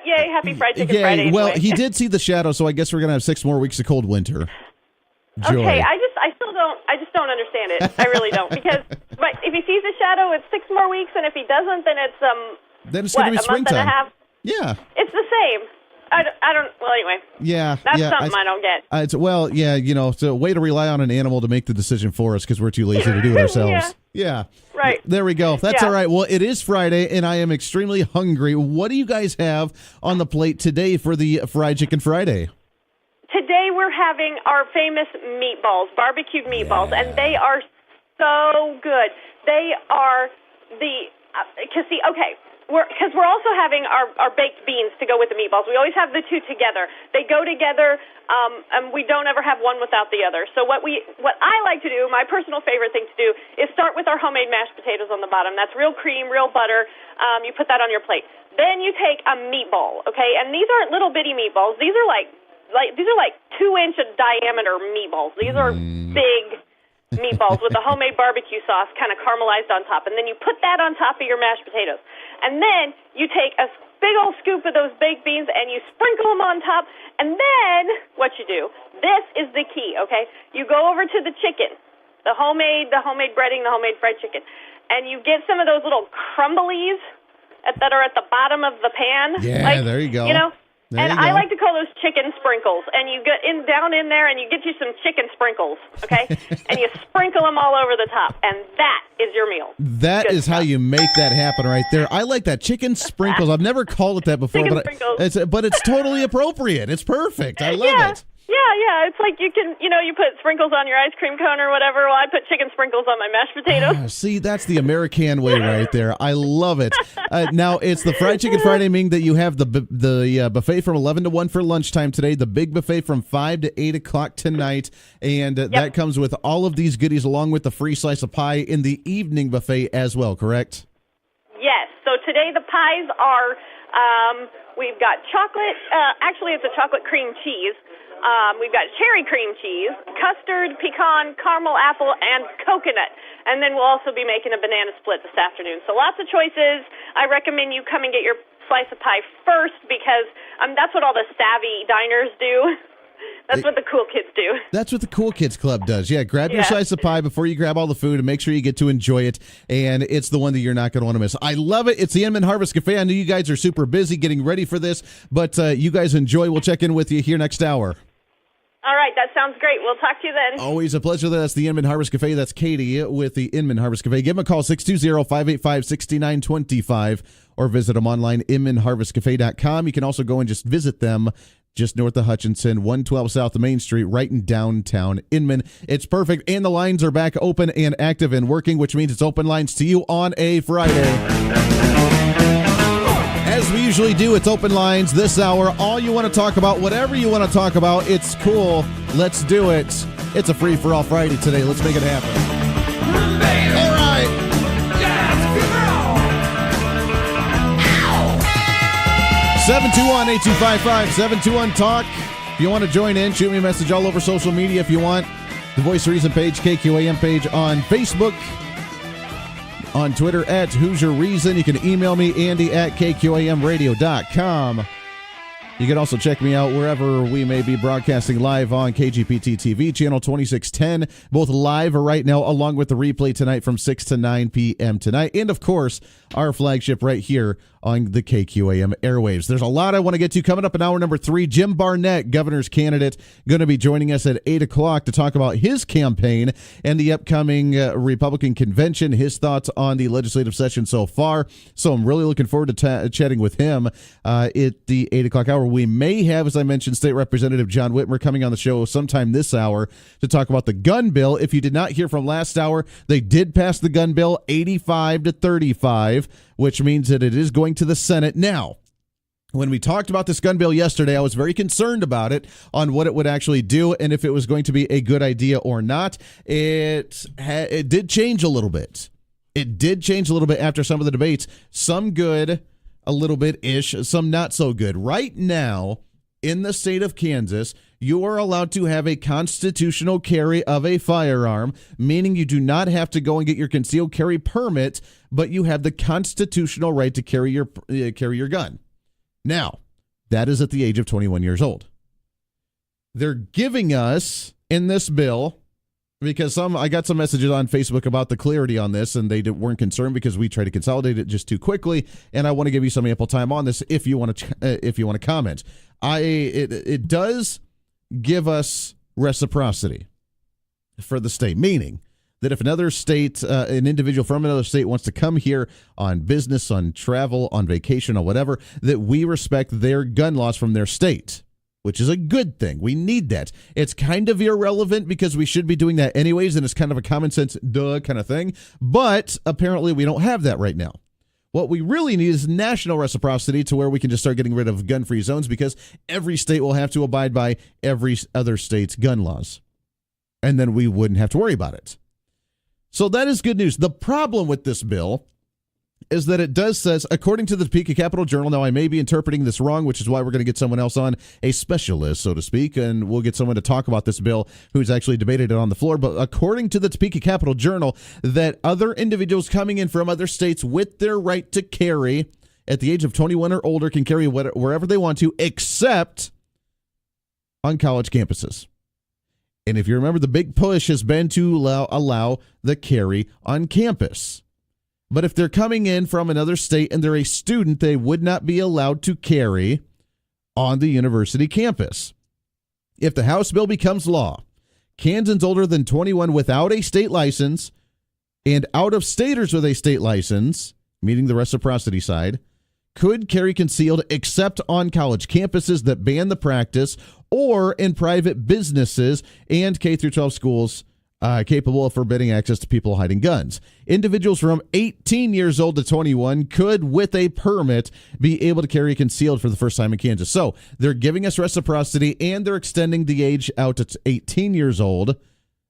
yay, happy Fried Chicken Friday. Anyway. Well, he did see the shadow, so I guess we're going to have 6 more weeks of cold winter. Joy. Okay, I just don't understand it. I really don't, because But if he sees a shadow, it's 6 more weeks, and if he doesn't, then it's Then it's going to be a month springtime. and a half. Yeah. It's the same. I don't. Well, anyway. Yeah. That's yeah, something I don't get. Well, yeah, it's a way to rely on an animal to make the decision for us because we're too lazy to do it ourselves. Yeah. Right. There we go. That's Yeah. all right. Well, it is Friday, and I am extremely hungry. What do you guys have on the plate today for the Fried Chicken Friday? Today we're having our famous meatballs, barbecued meatballs, and they are so good. They are because we're also having our baked beans to go with the meatballs. We always have the two together. They go together, and we don't ever have one without the other. So what I like to do, my personal favorite thing to do, is start with our homemade mashed potatoes on the bottom. That's real cream, real butter. You put that on your plate. Then you take a meatball, okay? And these aren't little bitty meatballs. These are like 2-inch diameter meatballs. These are big meatballs with the homemade barbecue sauce kind of caramelized on top. And then you put that on top of your mashed potatoes. And then you take a big old scoop of those baked beans and you sprinkle them on top. And then what you do, this is the key, okay? You go over to the chicken, the homemade breading, the homemade fried chicken, and you get some of those little crumblies that are at the bottom of the pan. Yeah, there you go. I like to call those chicken sprinkles. And you get down in there and you get you some chicken sprinkles, okay? And you sprinkle them all over the top. And that is your meal. That is how you make that happen right there. I like that. Chicken sprinkles. I've never called it that before, but it's totally appropriate. It's perfect. I love it. Yeah. It's like you put sprinkles on your ice cream cone or whatever. Well, I put chicken sprinkles on my mashed potatoes. See, that's the American way right there. I love it. Now, it's the Fried Chicken Friday, meaning that you have the buffet from 11 to 1 for lunchtime today, the big buffet from 5 to 8 o'clock tonight, and that comes with all of these goodies along with the free slice of pie in the evening buffet as well, correct? Yes. So today the pies are, we've got chocolate, actually it's a chocolate cream cheese. We've got cherry cream cheese, custard, pecan, caramel apple, and coconut. And then we'll also be making a banana split this afternoon. So lots of choices. I recommend you come and get your slice of pie first because that's what all the savvy diners do. That's what the cool kids do. That's what the Cool Kids Club does. Yeah, grab your slice of pie before you grab all the food and make sure you get to enjoy it. And it's the one that you're not going to want to miss. I love it. It's the Inman Harvest Cafe. I know you guys are super busy getting ready for this, but you guys enjoy. We'll check in with you here next hour. All right, that sounds great. We'll talk to you then. Always a pleasure. That's the Inman Harvest Cafe. That's Katie with the Inman Harvest Cafe. Give them a call, 620-585-6925, or visit them online, inmanharvestcafe.com. You can also go and just visit them just north of Hutchinson, 112 South of Main Street, right in downtown Inman. It's perfect, and the lines are back open and active and working, which means it's open lines to you on a Friday. As we usually do, it's open lines this hour. All you want to talk about, whatever you want to talk about, it's cool. Let's do it. It's a free-for-all Friday today. Let's make it happen. All right. 721-8255, 721-TALK. If you want to join in, shoot me a message all over social media if you want. The Voice of Reason page, KQAM page on Facebook. On Twitter at Who's Your Reason. You can email me, Andy at KQAMradio.com. You can also check me out wherever we may be broadcasting live on KGPT TV, channel 2610, both live right now, along with the replay tonight from 6 to 9 p.m. tonight. And, of course, our flagship right here on the KQAM airwaves. There's a lot I want to get to. Coming up in hour number 3, Jim Barnett, governor's candidate, going to be joining us at 8 o'clock to talk about his campaign and the upcoming Republican convention, his thoughts on the legislative session so far. So I'm really looking forward to chatting with him at the 8 o'clock hour. We may have, as I mentioned, State Representative John Whitmer coming on the show sometime this hour to talk about the gun bill. If you did not hear from last hour, they did pass the gun bill 85-35, which means that it is going to the Senate. Now, when we talked about this gun bill yesterday, I was very concerned about it, on what it would actually do and if it was going to be a good idea or not. It did change a little bit. It did change a little bit after some of the debates. Some good, a little bit-ish, some not so good. Right now, in the state of Kansas, you are allowed to have a constitutional carry of a firearm, meaning you do not have to go and get your concealed carry permit, but you have the constitutional right to carry your gun. Now, that is at the age of 21 years old. They're giving us, in this bill, Because I got some messages on Facebook about the clarity on this, and they weren't concerned because we tried to consolidate it just too quickly. And I want to give you some ample time on this if you want to comment. It does give us reciprocity for the state, meaning that if another state, an individual from another state wants to come here on business, on travel, on vacation, or whatever, that we respect their gun laws from their state, which is a good thing. We need that. It's kind of irrelevant because we should be doing that anyways, and it's kind of a common sense, duh kind of thing. But apparently we don't have that right now. What we really need is national reciprocity to where we can just start getting rid of gun-free zones because every state will have to abide by every other state's gun laws. And then we wouldn't have to worry about it. So that is good news. The problem with this bill is that it does says, according to the Topeka Capital Journal, now I may be interpreting this wrong, which is why we're going to get someone else on, a specialist, so to speak, and we'll get someone to talk about this bill who's actually debated it on the floor. But according to the Topeka Capital Journal, that other individuals coming in from other states with their right to carry at the age of 21 or older can carry wherever they want to, except on college campuses. And if you remember, the big push has been to allow the carry on campus. But if they're coming in from another state and they're a student, they would not be allowed to carry on the university campus. If the House bill becomes law, Kansans older than 21 without a state license and out-of-staters with a state license, meaning the reciprocity side, could carry concealed except on college campuses that ban the practice or in private businesses and K-12 schools capable of forbidding access to people hiding guns. Individuals from 18 years old to 21 could, with a permit, be able to carry concealed for the first time in Kansas. So they're giving us reciprocity and they're extending the age out to 18 years old.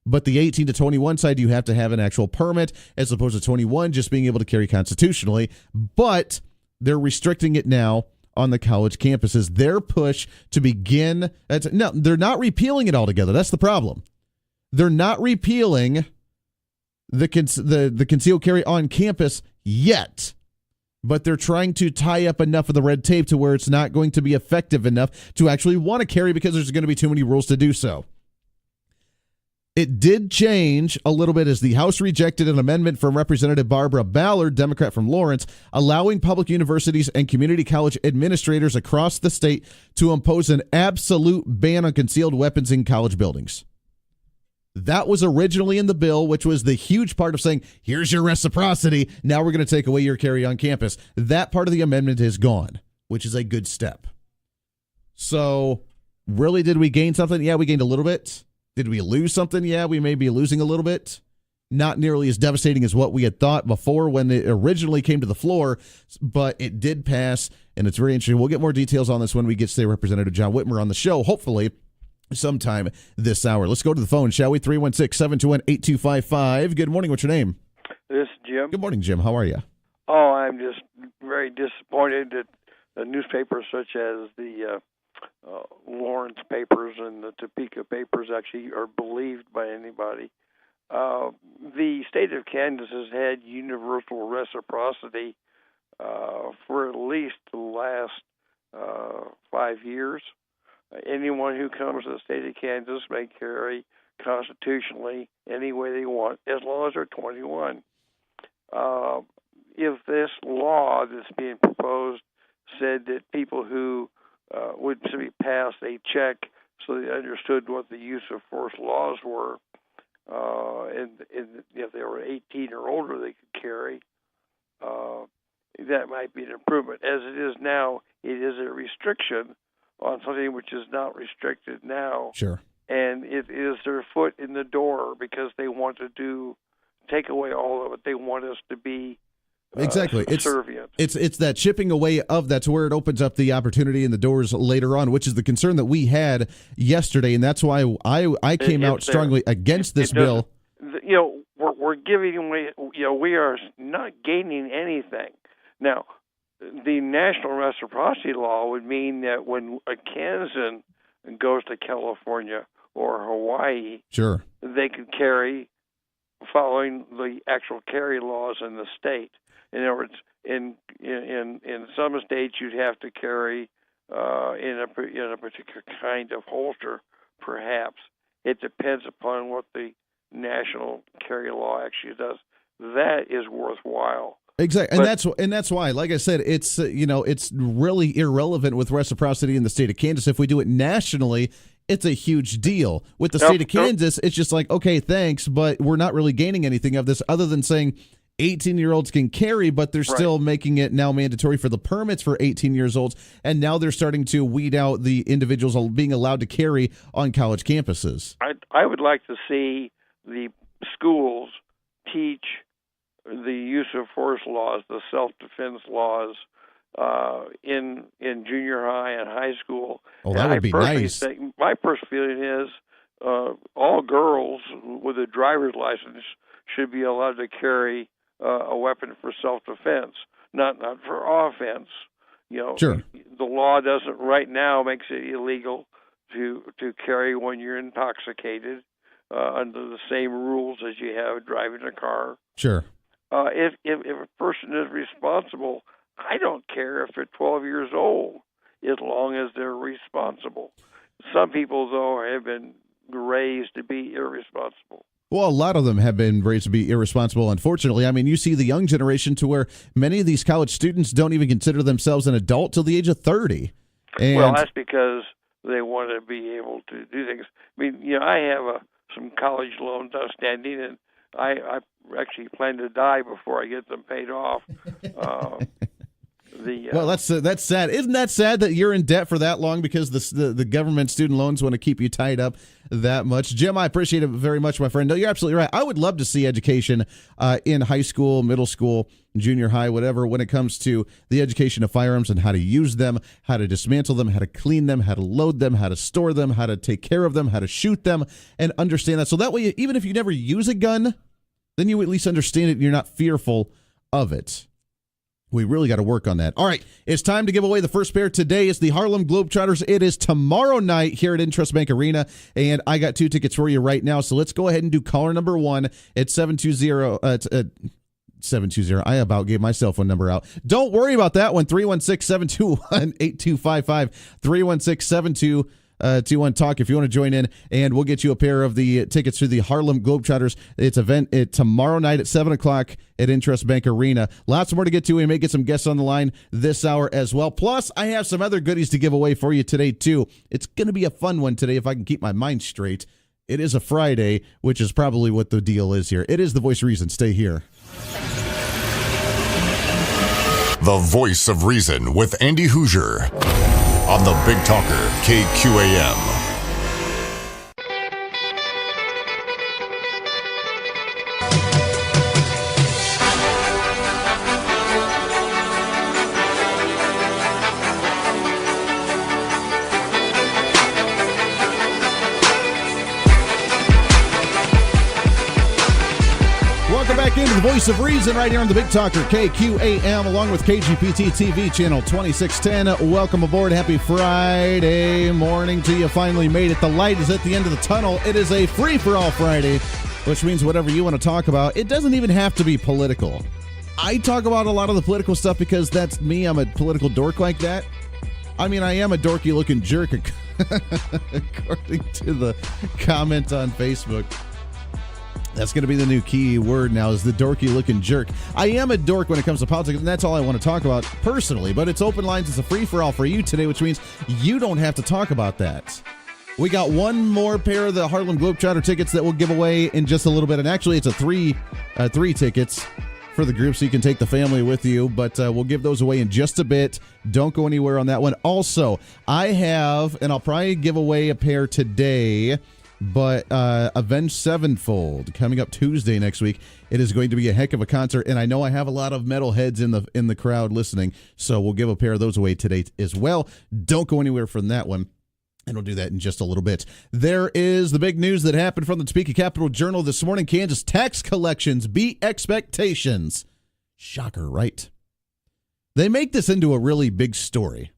But the 18 to 21 side, you have to have an actual permit as opposed to 21 just being able to carry constitutionally. But they're restricting it now on the college campuses. Their push to begin, no, they're not repealing it altogether. That's the problem. They're not repealing the concealed carry on campus yet, but they're trying to tie up enough of the red tape to where it's not going to be effective enough to actually want to carry because there's going to be too many rules to do so. It did change a little bit as the House rejected an amendment from Representative Barbara Ballard, Democrat from Lawrence, allowing public universities and community college administrators across the state to impose an absolute ban on concealed weapons in college buildings. That was originally in the bill, which was the huge part of saying, here's your reciprocity. Now we're going to take away your carry on campus. That part of the amendment is gone, which is a good step. So really, did we gain something? Yeah, we gained a little bit. Did we lose something? Yeah, we may be losing a little bit. Not nearly as devastating as what we had thought before when it originally came to the floor, but it did pass, and it's very interesting. We'll get more details on this when we get State Representative John Whitmer on the show, hopefully sometime this hour. Let's go to the phone, shall we? 316-721-8255. Good morning. What's your name? This is Jim. Good morning, Jim. How are you? Oh, I'm just very disappointed that the newspapers such as the Lawrence papers and the Topeka papers actually are believed by anybody. The state of Kansas has had universal reciprocity for at least the last 5 years. Anyone who comes to the state of Kansas may carry constitutionally any way they want, as long as they're 21. If this law that's being proposed said that people who would simply pass a check so they understood what the use of force laws were, and if they were 18 or older, they could carry, that might be an improvement. As it is now, it is a restriction on something which is not restricted now. Sure. And it is their foot in the door because they want to take away all of it. They want us to be exactly subservient. It's that chipping away of that to where it opens up the opportunity and the doors later on, which is the concern that we had yesterday, and that's why I came out strongly against this bill. We're giving away. We are not gaining anything now. The national reciprocity law would mean that when a Kansan goes to California or Hawaii, sure, they could carry following the actual carry laws in the state. In other words, in some states you'd have to carry in a particular kind of holster. Perhaps it depends upon what the national carry law actually does. That is worthwhile. Exactly, and that's why, like I said, it's it's really irrelevant with reciprocity in the state of Kansas. If we do it nationally, it's a huge deal. With the state of Kansas, it's just like, okay, thanks, but we're not really gaining anything of this other than saying 18-year-olds can carry, but they're still making it now mandatory for the permits for 18 years olds, and now they're starting to weed out the individuals being allowed to carry on college campuses. I would like to see the schools teach the use of force laws, the self-defense laws, in junior high and high school. Oh, that would be nice. My personal feeling is all girls with a driver's license should be allowed to carry a weapon for self-defense, not for offense. Sure. The law doesn't right now makes it illegal to carry when you're intoxicated under the same rules as you have driving a car. Sure. If a person is responsible, I don't care if they're 12 years old, as long as they're responsible. Some people, though, have been raised to be irresponsible. Well, a lot of them have been raised to be irresponsible, unfortunately. I mean, you see the young generation to where many of these college students don't even consider themselves an adult till the age of 30. And well, that's because they want to be able to do things. I mean, I have some college loans outstanding, and I actually plan to die before I get them paid off. Well, that's sad. Isn't that sad that you're in debt for that long because the government student loans want to keep you tied up that much? Jim, I appreciate it very much, my friend. No, you're absolutely right. I would love to see education in high school, middle school, junior high, whatever, when it comes to the education of firearms and how to use them, how to dismantle them, how to clean them, how to load them, how to store them, how to take care of them, how to shoot them, and understand that. So that way, even if you never use a gun, then you at least understand it and you're not fearful of it. We really got to work on that. All right, it's time to give away the first pair. Today is the Harlem Globetrotters. It is tomorrow night here at Intrust Bank Arena, and I got 2 tickets for you right now. So let's go ahead and do caller number 1 at 720. 720. I about gave my cell phone number out. Don't worry about that one. 316-721-8255. 316-721. 21 Talk if you want to join in, and we'll get you a pair of the tickets to the Harlem Globetrotters. It's tomorrow night at 7 o'clock at Intrust Bank Arena. Lots more to get to. We may get some guests on the line this hour as well. Plus, I have some other goodies to give away for you today, too. It's going to be a fun one today if I can keep my mind straight. It is a Friday, which is probably what the deal is here. It is the Voice of Reason. Stay here. The Voice of Reason with Andy Hoosier on the Big Talker, KQAM. Welcome back into the Voice of Reason right here on the Big Talker, KQAM, along with KGPT TV channel 2610. Welcome aboard. Happy Friday morning to you. Finally made it. The light is at the end of the tunnel. It is a free-for-all Friday, which means whatever you want to talk about. It doesn't even have to be political. I talk about a lot of the political stuff because that's me. I'm a political dork like that. I mean, I am a dorky-looking jerk, according to the comment on Facebook. That's going to be the new key word now, is the dorky-looking jerk. I am a dork when it comes to politics, and that's all I want to talk about personally. But it's open lines. It's a free-for-all for you today, which means you don't have to talk about that. We got one more pair of the Harlem Globetrotter tickets that we'll give away in just a little bit. And actually, it's three tickets for the group, so you can take the family with you. But we'll give those away in just a bit. Don't go anywhere on that one. Also, I have, and I'll probably give away a pair today, but Avenged Sevenfold coming up Tuesday next week. It is going to be a heck of a concert, and I know I have a lot of metalheads in the crowd listening, so we'll give a pair of those away today as well. Don't go anywhere from that one, and we'll do that in just a little bit. There is the big news that happened from the Topeka Capital Journal this morning. Kansas tax collections beat expectations. Shocker, right? They make this into a really big story.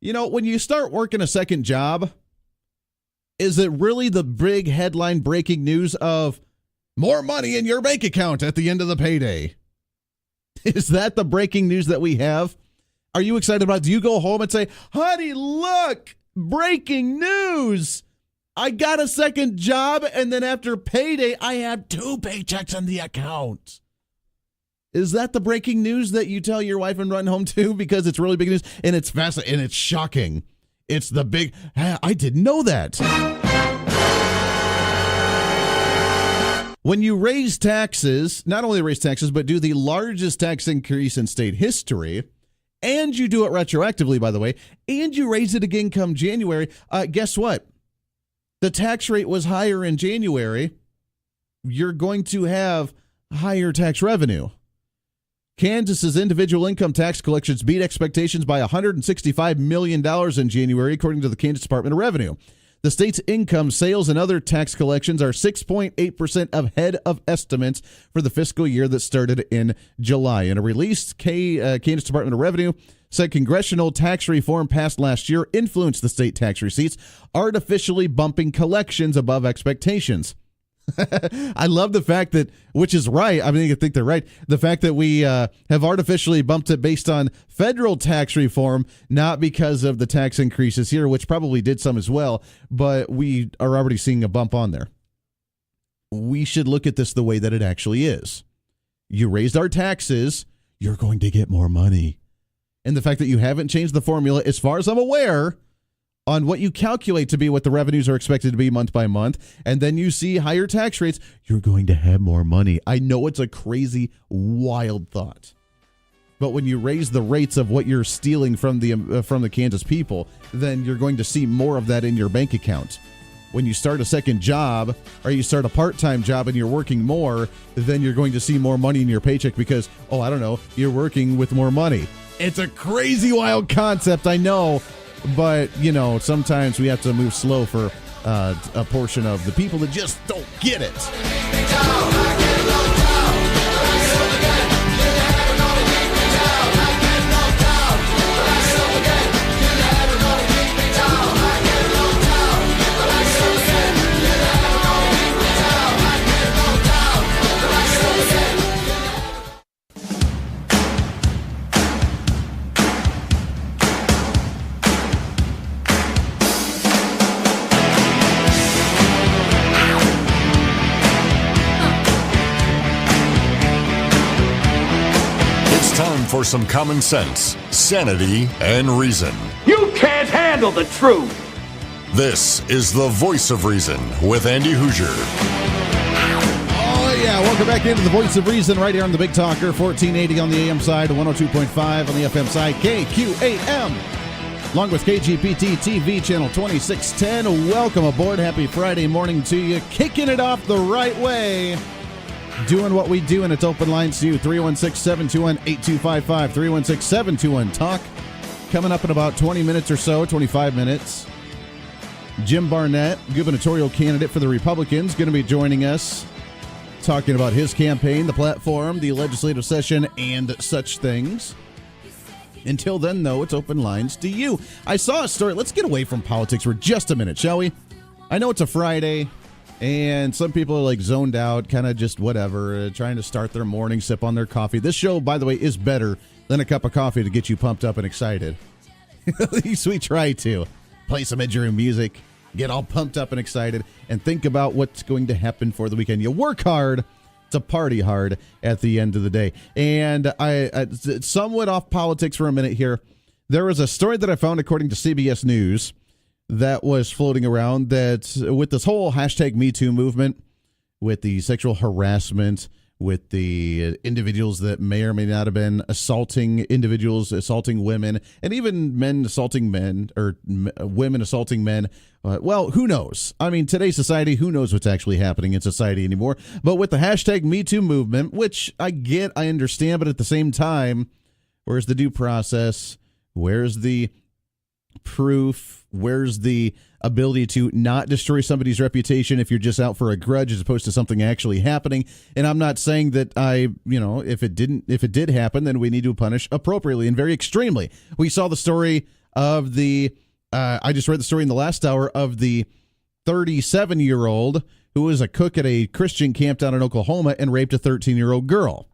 You know, when you start working a second job, is it really the big headline breaking news of more money in your bank account at the end of the payday? Is that the breaking news that we have? Are you excited about it? Do you go home and say, honey, look, breaking news? I got a second job, and then after payday, I had 2 paychecks in the account. Is that the breaking news that you tell your wife and run home to? Because it's really big news, and it's fascinating, and it's shocking. It's the big, I didn't know that. When you raise taxes, not only raise taxes, but do the largest tax increase in state history, and you do it retroactively, by the way, and you raise it again come January, guess what? The tax rate was higher in January. You're going to have higher tax revenue. Kansas's individual income tax collections beat expectations by $165 million in January, according to the Kansas Department of Revenue. The state's income, sales, and other tax collections are 6.8% ahead of estimates for the fiscal year that started in July. In a release, Kansas Department of Revenue said congressional tax reform passed last year influenced the state tax receipts, artificially bumping collections above expectations. I love the fact that, which is right, I mean, I think they're right, the fact that we have artificially bumped it based on federal tax reform, not because of the tax increases here, which probably did some as well, but we are already seeing a bump on there. We should look at this the way that it actually is. You raised our taxes, you're going to get more money. And the fact that you haven't changed the formula, as far as I'm aware, on what you calculate to be what the revenues are expected to be month by month, and then you see higher tax rates, you're going to have more money. I know it's a crazy, wild thought. But when you raise the rates of what you're stealing from the Kansas people, then you're going to see more of that in your bank account. When you start a second job or you start a part-time job and you're working more, then you're going to see more money in your paycheck because, you're working with more money. It's a crazy, wild concept, I know. But, sometimes we have to move slow for a portion of the people that just don't get it. Time for some common sense, sanity, and reason. You can't handle the truth. This is the Voice of Reason with Andy Hoosier. Oh, yeah. Welcome back into the Voice of Reason right here on the Big Talker, 1480 on the AM side, 102.5 on the FM side, KQAM. Along with KGPT TV channel 2610. Welcome aboard. Happy Friday morning to you. Kicking it off the right way. Doing what we do, and it's open lines to you. 316-721-8255. 316-721-TALK. Coming up in about 20 minutes or so, 25 minutes. Jim Barnett, gubernatorial candidate for the Republicans, going to be joining us, talking about his campaign, the platform, the legislative session, and such things. Until then, though, it's open lines to you. I saw a story. Let's get away from politics for just a minute, shall we? I know it's a Friday. And some people are like zoned out, kind of just whatever, trying to start their morning, sip on their coffee. This show, by the way, is better than a cup of coffee to get you pumped up and excited. At least we try to. Play some edgy music, get all pumped up and excited, and think about what's going to happen for the weekend. You work hard to party hard at the end of the day. And I somewhat off politics for a minute here. There was a story that I found according to CBS News that was floating around that with this whole hashtag #MeToo movement, with the sexual harassment, with the individuals that may or may not have been assaulting individuals, assaulting women, and even men assaulting men or women assaulting men. Well, who knows? I mean, today's society, who knows what's actually happening in society anymore? But with the hashtag #MeToo movement, which I get, I understand, but at the same time, where's the due process? Where's the proof? Where's the ability to not destroy somebody's reputation if you're just out for a grudge as opposed to something actually happening? And I'm not saying that if it did happen, then we need to punish appropriately and very extremely. We saw the story of I just read the story in the last hour of the 37-year-old who was a cook at a Christian camp down in Oklahoma and raped a 13-year-old girl.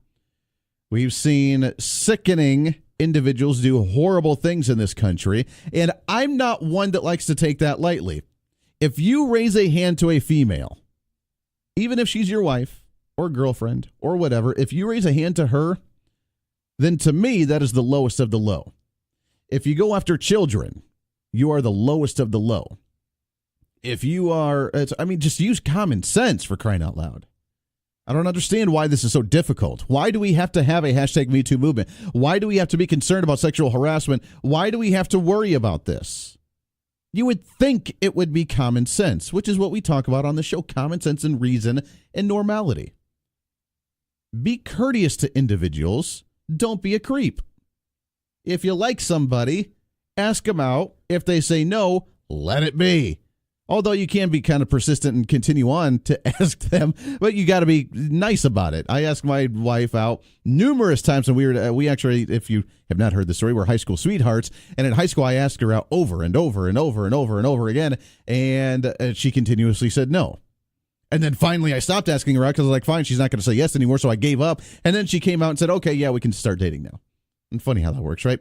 We've seen sickening individuals do horrible things in this country, and I'm not one that likes to take that lightly. If you raise a hand to a female, even if she's your wife or girlfriend or whatever, if you raise a hand to her, then to me, that is the lowest of the low. If you go after children, you are the lowest of the low. If you are, just use common sense, for crying out loud. I don't understand why this is so difficult. Why do we have to have a hashtag #MeToo movement? Why do we have to be concerned about sexual harassment? Why do we have to worry about this? You would think it would be common sense, which is what we talk about on the show, common sense and reason and normality. Be courteous to individuals. Don't be a creep. If you like somebody, ask them out. If they say no, let it be. Although you can be kind of persistent and continue on to ask them, but you got to be nice about it. I asked my wife out numerous times, and we actually, if you have not heard the story, we're high school sweethearts. And in high school, I asked her out over and over and over and over and over again, and she continuously said no. And then finally, I stopped asking her out because I was like, fine, she's not going to say yes anymore, so I gave up. And then she came out and said, okay, yeah, we can start dating now. And funny how that works, right?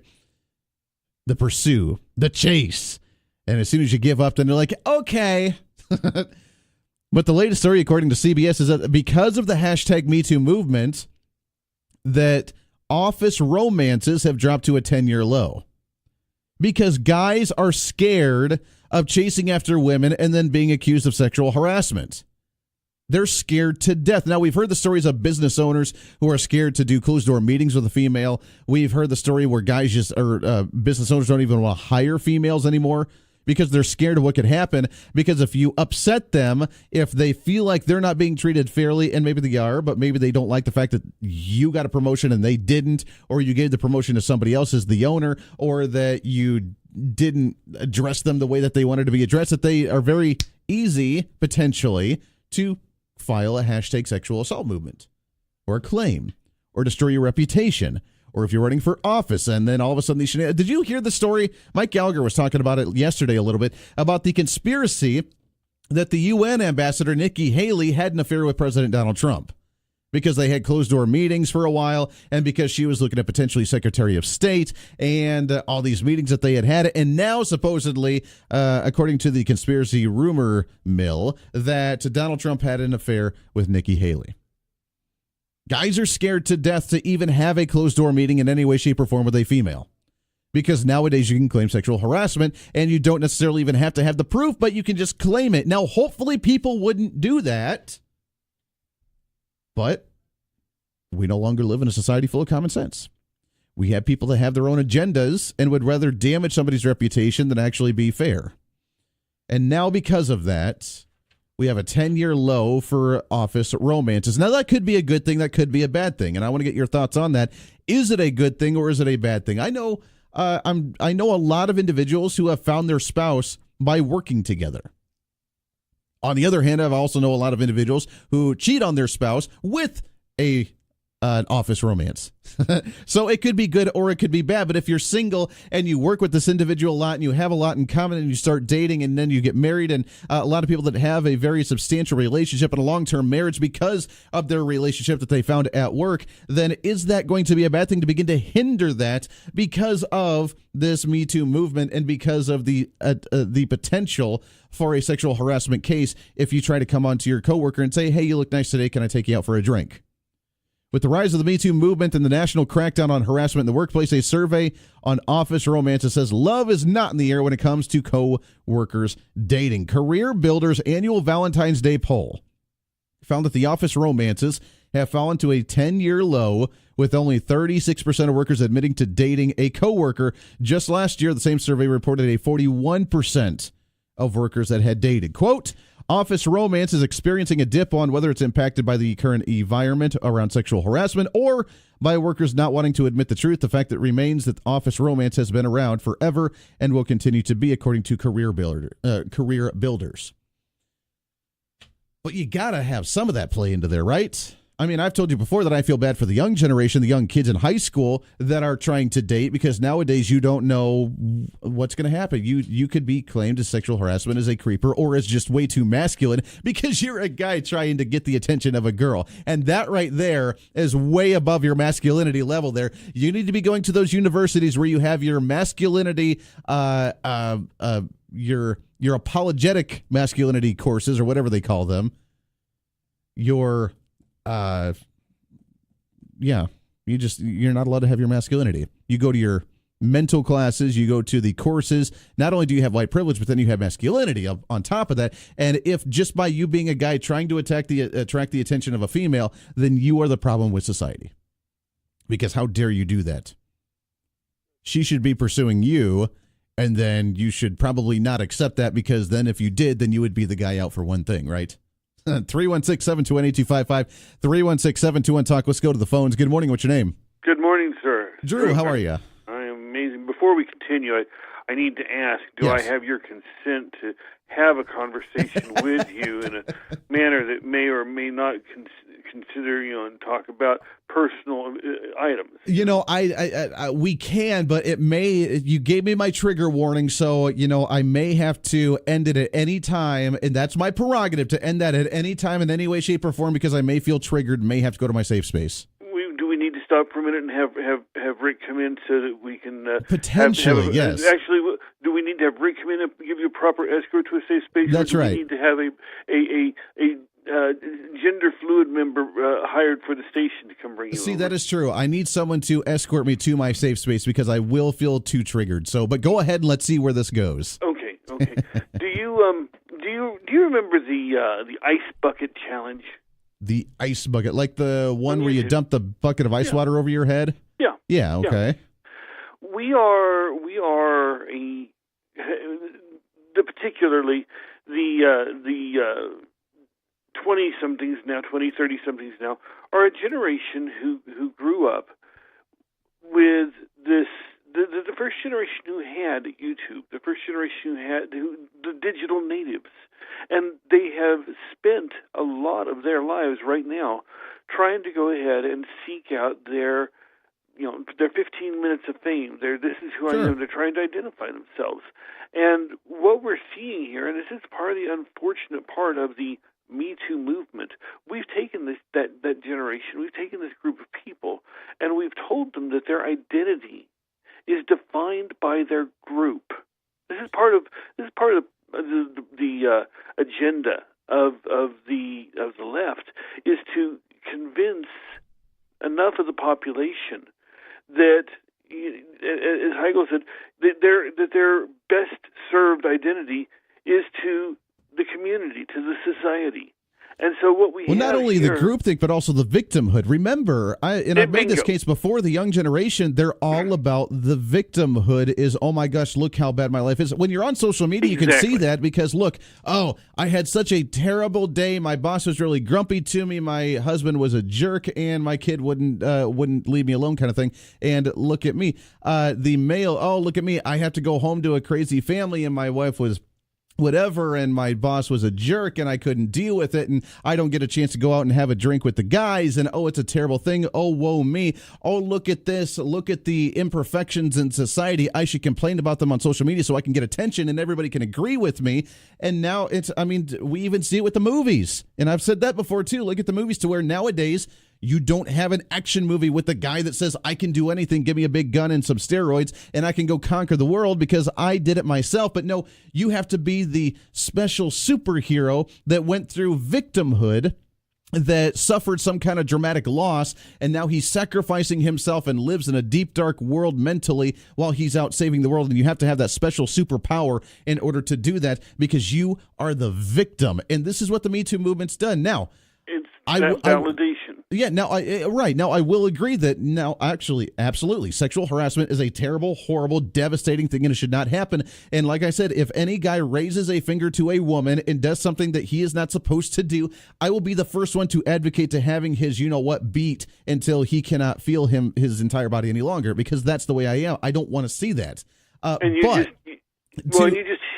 The pursue, the chase. And as soon as you give up, then they're like, okay. But the latest story, according to CBS, is that because of the hashtag #MeToo movement, that office romances have dropped to a 10-year low. Because guys are scared of chasing after women and then being accused of sexual harassment. They're scared to death. Now, we've heard the stories of business owners who are scared to do closed-door meetings with a female. We've heard the story where business owners don't even want to hire females anymore because they're scared of what could happen. Because if you upset them, if they feel like they're not being treated fairly, and maybe they are, but maybe they don't like the fact that you got a promotion and they didn't, or you gave the promotion to somebody else as the owner, or that you didn't address them the way that they wanted to be addressed, that they are very easy, potentially, to file a hashtag sexual assault movement or a claim or destroy your reputation. Or if you're running for office and then all of a sudden did you hear the story? Mike Gallagher was talking about it yesterday a little bit about the conspiracy that the UN ambassador Nikki Haley had an affair with President Donald Trump because they had closed door meetings for a while and because she was looking at potentially Secretary of State and all these meetings that they had. And now supposedly, according to the conspiracy rumor mill, that Donald Trump had an affair with Nikki Haley. Guys are scared to death to even have a closed-door meeting in any way, shape, or form with a female. Because nowadays you can claim sexual harassment, and you don't necessarily even have to have the proof, but you can just claim it. Now, hopefully people wouldn't do that. But we no longer live in a society full of common sense. We have people that have their own agendas and would rather damage somebody's reputation than actually be fair. And now because of that, we have a 10-year low for office romances. Now, that could be a good thing. That could be a bad thing. And I want to get your thoughts on that. Is it a good thing or is it a bad thing? I know I know a lot of individuals who have found their spouse by working together. On the other hand, I also know a lot of individuals who cheat on their spouse with an office romance. So it could be good or it could be bad. But if you're single and you work with this individual a lot and you have a lot in common and you start dating and then you get married, and a lot of people that have a very substantial relationship and a long-term marriage because of their relationship that they found at work, then is that going to be a bad thing to begin to hinder that because of this Me Too movement and because of the potential for a sexual harassment case if you try to come on to your coworker and say, hey, you look nice today, can I take you out for a drink? With the rise of the Me Too movement and the national crackdown on harassment in the workplace, a survey on office romances says love is not in the air when it comes to co-workers dating. Career Builder's annual Valentine's Day poll found that the office romances have fallen to a 10-year low, with only 36% of workers admitting to dating a coworker. Just last year, the same survey reported a 41% of workers that had dated. Quote, office romance is experiencing a dip on whether it's impacted by the current environment around sexual harassment or by workers not wanting to admit the truth. The fact that remains that office romance has been around forever and will continue to be, according to Career Builders. But you got to have some of that play into there, right? I mean, I've told you before that I feel bad for the young generation, the young kids in high school that are trying to date, because nowadays you don't know what's going to happen. You could be claimed as sexual harassment as a creeper or as just way too masculine because you're a guy trying to get the attention of a girl. And that right there is way above your masculinity level there. You need to be going to those universities where you have your masculinity your apologetic masculinity courses or whatever they call them, you're not allowed to have your masculinity. You go to your mental classes, you go to the courses, not only do you have white privilege, but then you have masculinity on top of that. And if just by you being a guy trying to attract the attention of a female, then you are the problem with society. Because how dare you do that? She should be pursuing you, and then you should probably not accept that, because then if you did, then you would be the guy out for one thing, right? 316-721-8255, 316-721-TALK. Let's go to the phones. Good morning. What's your name? Good morning, sir. Drew, how are you? I am amazing. Before we continue, I need to ask, do I have your consent to have a conversation with you in a manner that may or may not consider, and talk about personal items? We can, but it may. You gave me my trigger warning, so I may have to end it at any time, and that's my prerogative to end that at any time in any way, shape, or form, because I may feel triggered and may have to go to my safe space. Do we need to stop for a minute and have Rick come in so that we can potentially yes. Actually, do we need to have Rick come in and give you a proper escort to a safe space? That's right. We need to have a gender fluid member hired for the station to come bring you. See, over. that is true. I need someone to escort me to my safe space because I will feel too triggered. So, but go ahead and let's see where this goes. Okay. Do you remember the ice bucket challenge? The ice bucket, like the one where you dump the bucket of ice water over your head? Yeah. Yeah, okay. Yeah. We are particularly the 20-somethings now, 30-somethings now, are a generation who grew up with this, the first generation who had YouTube, the first generation who had the digital natives. And they have spent a lot of their lives right now trying to go ahead and seek out their 15 minutes of fame. This is who I am. They're trying to identify themselves. And what we're seeing here, and this is part of the unfortunate part of the Me Too movement, we've taken that generation, we've taken this group of people, and we've told them that their identity is defined by their group. This is part of the agenda of the left, is to convince enough of the population that, as Heigl said, that their best served identity is to the community, to the society. And so what we have not only here, the groupthink, but also the victimhood. Remember, I've made this case before, the young generation, they're all about the victimhood is, oh my gosh, look how bad my life is. When you're on social media, you can see that because, look, I had such a terrible day. My boss was really grumpy to me. My husband was a jerk, and my kid wouldn't leave me alone kind of thing. And look at me. The male, look at me. I have to go home to a crazy family, and my wife was whatever, and my boss was a jerk, and I couldn't deal with it, and I don't get a chance to go out and have a drink with the guys, and it's a terrible thing. Oh, woe me. Oh, look at this. Look at the imperfections in society. I should complain about them on social media so I can get attention and everybody can agree with me. And now we even see it with the movies. And I've said that before too. Look at the movies, to where nowadays you don't have an action movie with the guy that says, I can do anything, give me a big gun and some steroids, and I can go conquer the world because I did it myself. But no, you have to be the special superhero that went through victimhood, that suffered some kind of dramatic loss, and now he's sacrificing himself and lives in a deep, dark world mentally while he's out saving the world. And you have to have that special superpower in order to do that because you are the victim. And this is what the Me Too movement's done. Now, it's validation. Right. Now, I will agree that actually, absolutely, sexual harassment is a terrible, horrible, devastating thing, and it should not happen. And like I said, if any guy raises a finger to a woman and does something that he is not supposed to do, I will be the first one to advocate to having his beat until he cannot feel his entire body any longer, because that's the way I am. I don't want to see that. You just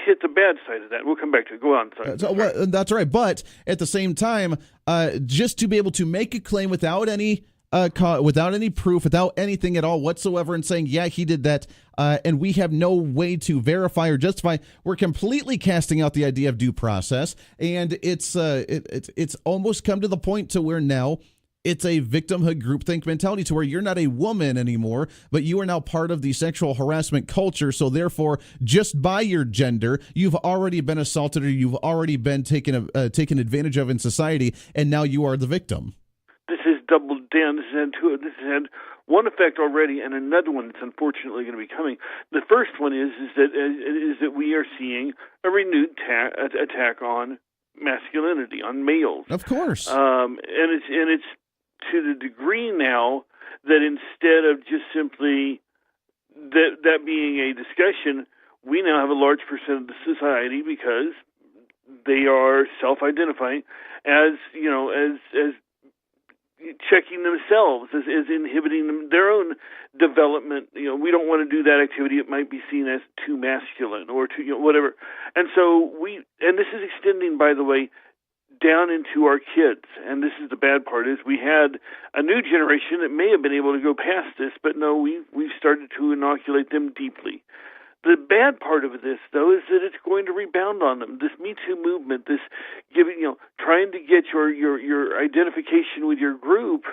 hit the bad side of that. We'll come back to it. Go on. Sorry. That's right. But at the same time, just to be able to make a claim without any proof, without anything at all whatsoever, and saying, yeah, he did that, and we have no way to verify or justify, we're completely casting out the idea of due process. And it's almost come to the point to where now, It's a victimhood groupthink mentality to where you're not a woman anymore, but you are now part of the sexual harassment culture. So therefore, just by your gender, you've already been assaulted or you've already been taken advantage of in society, and now you are the victim. This has doubled down. This has had one effect already, and another one that's unfortunately going to be coming. The first one is that we are seeing a renewed attack on masculinity, on males. Of course. And it's to the degree now that instead of just simply that being a discussion, we now have a large percent of the society, because they are self-identifying as checking themselves, as inhibiting their own development. We don't want to do that activity. It might be seen as too masculine or too, whatever. And so and this is extending, by the way, down into our kids. And this is the bad part, is we had a new generation that may have been able to go past this, but no, we've started to inoculate them deeply. The bad part of this, though, is that it's going to rebound on them. This Me Too movement, this trying to get your identification with your group,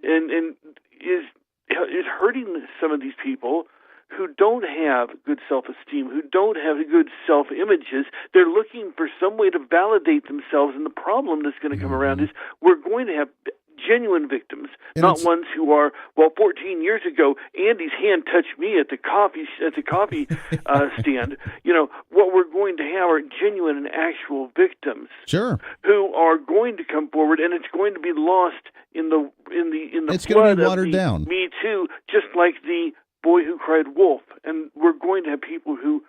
and is hurting some of these people who don't have good self-esteem, who don't have good self-images. They're looking for some way to validate themselves, and the problem that's going to come around is we're going to have genuine victims, and not ones who are, 14 years ago, Andy's hand touched me at the coffee stand. What we're going to have are genuine and actual victims. Sure. Who are going to come forward, and it's going to be lost in the it's flood going to be watered of the down. Me Too, just like the boy who cried wolf. And we're going to have people who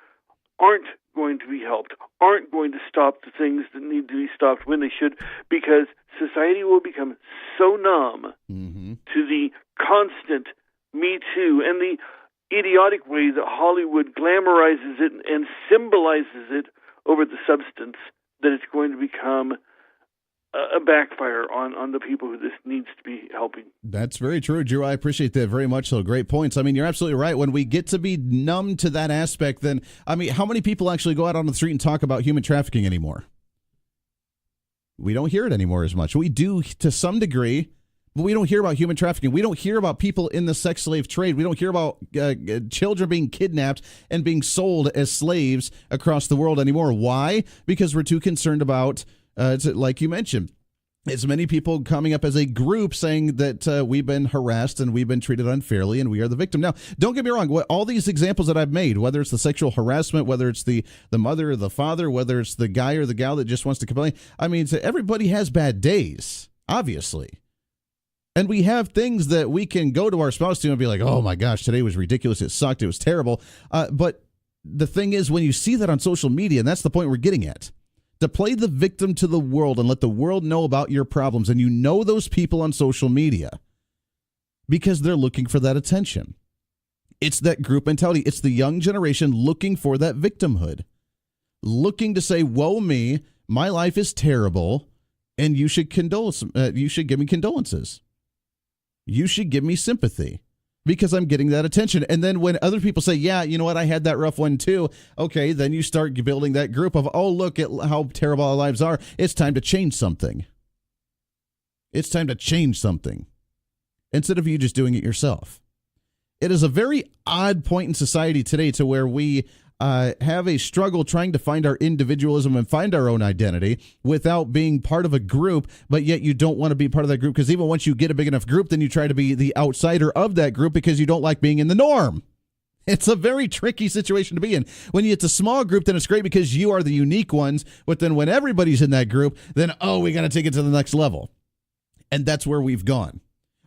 aren't going to be helped, aren't going to stop the things that need to be stopped when they should, because society will become so numb to the constant Me Too and the idiotic way that Hollywood glamorizes it and symbolizes it over the substance, that it's going to become a backfire on the people who this needs to be helping. That's very true, Drew. I appreciate that very much. So great points. I mean, you're absolutely right. When we get to be numb to that aspect, then, I mean, how many people actually go out on the street and talk about human trafficking anymore? We don't hear it anymore as much. We do to some degree, but we don't hear about human trafficking. We don't hear about people in the sex slave trade. We don't hear about children being kidnapped and being sold as slaves across the world anymore. Why? Because we're too concerned about it's like you mentioned, it's many people coming up as a group saying that we've been harassed and we've been treated unfairly and we are the victim. Now, don't get me wrong. All these examples that I've made, whether it's the sexual harassment, whether it's the mother or the father, whether it's the guy or the gal that just wants to complain, I mean, everybody has bad days, obviously. And we have things that we can go to our spouse to and be like, oh my gosh, today was ridiculous. It sucked. It was terrible. But the thing is, when you see that on social media, and that's the point we're getting at, to play the victim to the world and let the world know about your problems. And you know those people on social media because they're looking for that attention. It's that group mentality. It's the young generation looking for that victimhood, looking to say, woe me, my life is terrible, and you should you should give me condolences. You should give me sympathy. Because I'm getting that attention. And then when other people say, yeah, you know what, I had that rough one too. Okay, then you start building that group of, oh, look at how terrible our lives are. It's time to change something. It's time to change something. Instead of you just doing it yourself. It is a very odd point in society today to where we have a struggle trying to find our individualism and find our own identity without being part of a group, but yet you don't want to be part of that group because even once you get a big enough group, then you try to be the outsider of that group because you don't like being in the norm. It's a very tricky situation to be in. When it's a small group, then it's great because you are the unique ones, but then when everybody's in that group, then, oh, we got to take it to the next level. And that's where we've gone.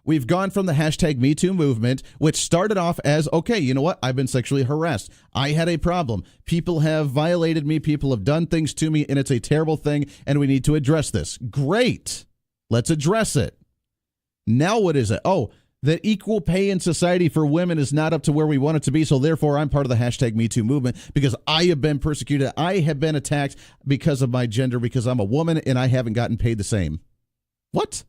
We've gone from the hashtag #MeToo movement, which started off as, okay, you know what? I've been sexually harassed. I had a problem. People have violated me. People have done things to me, and it's a terrible thing, and we need to address this. Great. Let's address it. Now what is it? Oh, that equal pay in society for women is not up to where we want it to be, so therefore I'm part of the hashtag #MeToo movement because I have been persecuted. I have been attacked because of my gender, because I'm a woman, and I haven't gotten paid the same. What?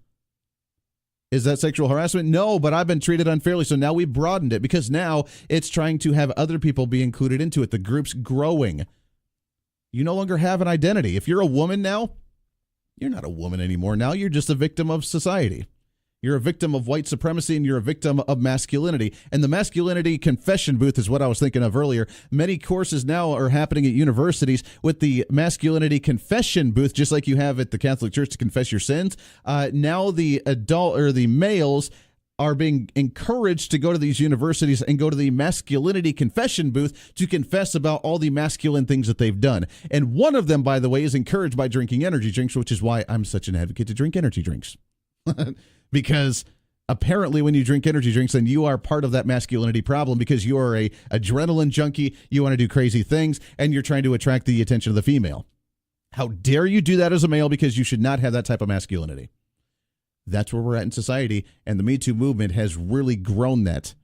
Is that sexual harassment? No, but I've been treated unfairly. So now we broadened it because now it's trying to have other people be included into it. The group's growing. You no longer have an identity. If you're a woman now, you're not a woman anymore. Now you're just a victim of society. You're a victim of white supremacy, and you're a victim of masculinity. And the masculinity confession booth is what I was thinking of earlier. Many courses now are happening at universities with the masculinity confession booth, just like you have at the Catholic Church to confess your sins. Now the adult or the males are being encouraged to go to these universities and go to the masculinity confession booth to confess about all the masculine things that they've done. And one of them, by the way, is encouraged by drinking energy drinks, which is why I'm such an advocate to drink energy drinks. Because apparently when you drink energy drinks, then you are part of that masculinity problem because you are a adrenaline junkie, you want to do crazy things, and you're trying to attract the attention of the female. How dare you do that as a male, because you should not have that type of masculinity. That's where we're at in society, and the Me Too movement has really grown that.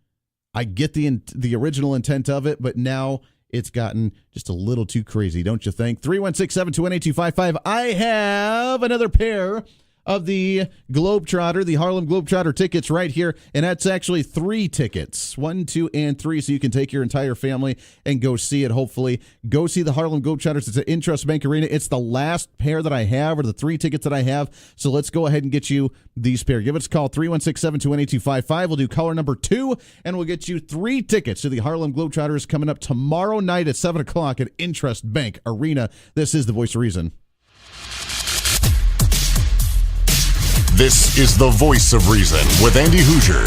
I get the original intent of it, but now it's gotten just a little too crazy, don't you think? 316-721-8255. I have another pair of the Globetrotter, the Harlem Globetrotter tickets right here, and that's actually 3 tickets, 1, 2, and 3, so you can take your entire family and go see it, hopefully. Go see the Harlem Globetrotters. It's at Intrust Bank Arena. It's the last pair that I have, or the 3 tickets that I have, so let's go ahead and get you these pair. Give us a call, 316-721-8255. We'll do caller number 2, and we'll get you 3 tickets to the Harlem Globetrotters coming up tomorrow night at 7 o'clock at Intrust Bank Arena. This is the Voice of Reason. This is the Voice of Reason with Andy Hoosier.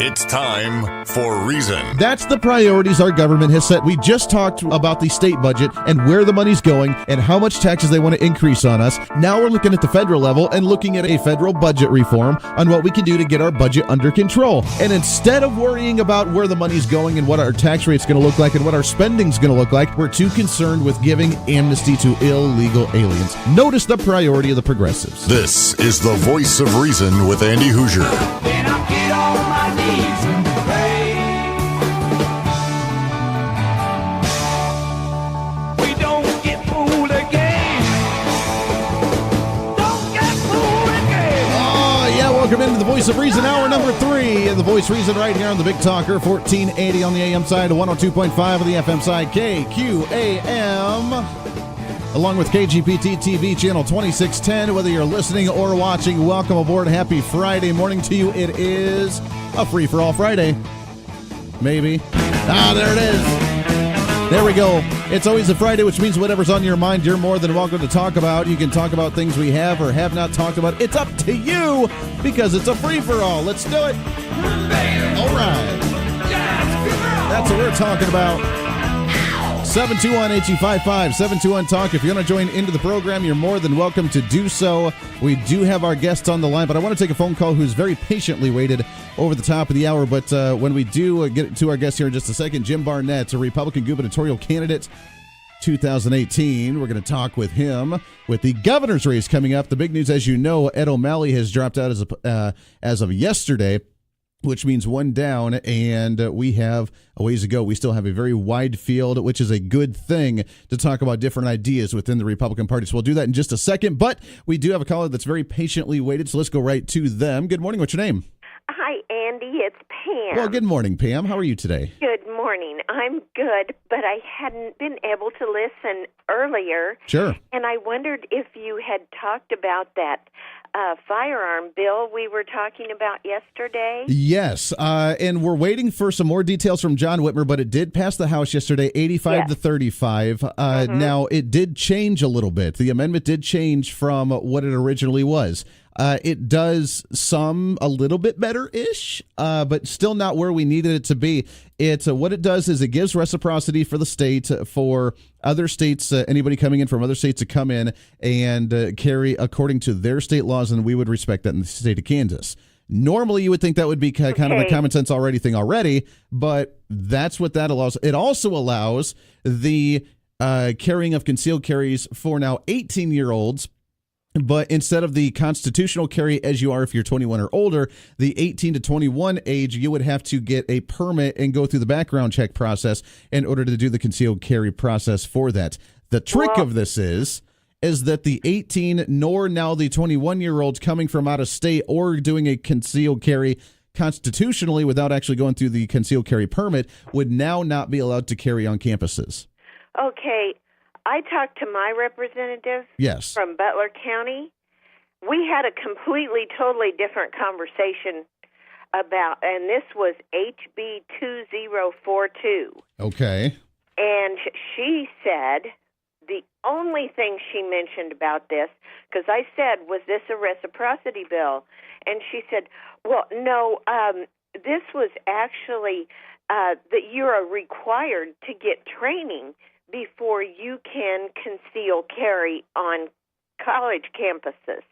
It's time for Reason. That's the priorities our government has set. We just talked about the state budget and where the money's going and how much taxes they want to increase on us. Now we're looking at the federal level and looking at a federal budget reform on what we can do to get our budget under control. And instead of worrying about where the money's going and what our tax rate's going to look like and what our spending's going to look like, we're too concerned with giving amnesty to illegal aliens. Notice the priority of the progressives. This is the Voice of Reason with Andy Hoosier. Then I get on my knees and pray. We don't get fooled again. Don't get fooled again. Oh, yeah, welcome into the Voice of Reason, hour number 3. The Voice of Reason right here on the Big Talker, 1480 on the AM side, 102.5 on the FM side, KQAM. Along with KGPT TV channel 2610. Whether you're listening or watching, welcome aboard. Happy Friday morning to you. It is a free-for-all Friday. Maybe. There it is. There we go. It's always a Friday, which means whatever's on your mind, you're more than welcome to talk about. You can talk about things we have or have not talked about. It's up to you because it's a free-for-all. Let's do it. All right. That's what we're talking about. 721-8255, 721-TALK. If you want to join into the program, you're more than welcome to do so. We do have our guests on the line, but I want to take a phone call who's very patiently waited over the top of the hour. But when we do get to our guest here in just a second, Jim Barnett, a Republican gubernatorial candidate 2018. We're going to talk with him with the governor's race coming up. The big news, as you know, Ed O'Malley has dropped out as of yesterday, which means one down, and we have a ways to go. We still have a very wide field, which is a good thing to talk about different ideas within the Republican Party. So we'll do that in just a second, but we do have a caller that's very patiently waited, so let's go right to them. Good morning. What's your name? Hi, Andy. It's Pam. Well, good morning, Pam. How are you today? Good morning. I'm good, but I hadn't been able to listen earlier. Sure. And I wondered if you had talked about that firearm bill we were talking about yesterday. Yes, and we're waiting for some more details from John Whitmer, but it did pass the House yesterday, 85 to 35. Now, it did change a little bit. The amendment did change from what it originally was. It does a little bit better-ish, but still not where we needed it to be. What it does is it gives reciprocity for the state, for other states, anybody coming in from other states to come in and carry according to their state laws, and we would respect that in the state of Kansas. Normally, you would think that would be kind of a common sense thing already, but that's what that allows. It also allows the carrying of concealed carries for now 18-year-olds. But instead of the constitutional carry as you are if you're 21 or older, the 18 to 21 age, you would have to get a permit and go through the background check process in order to do the concealed carry process for that. The trick of this is that the 18 nor now the 21-year-olds coming from out of state or doing a concealed carry constitutionally, without actually going through the concealed carry permit, would now not be allowed to carry on campuses. Okay, I talked to my representative Yes. from Butler County. We had a completely, totally different conversation about, and this was HB 2042. Okay. And she said the only thing she mentioned about this, because I said, was this a reciprocity bill? And she said, well, no, this was actually that you are required to get training before you can conceal carry on college campuses.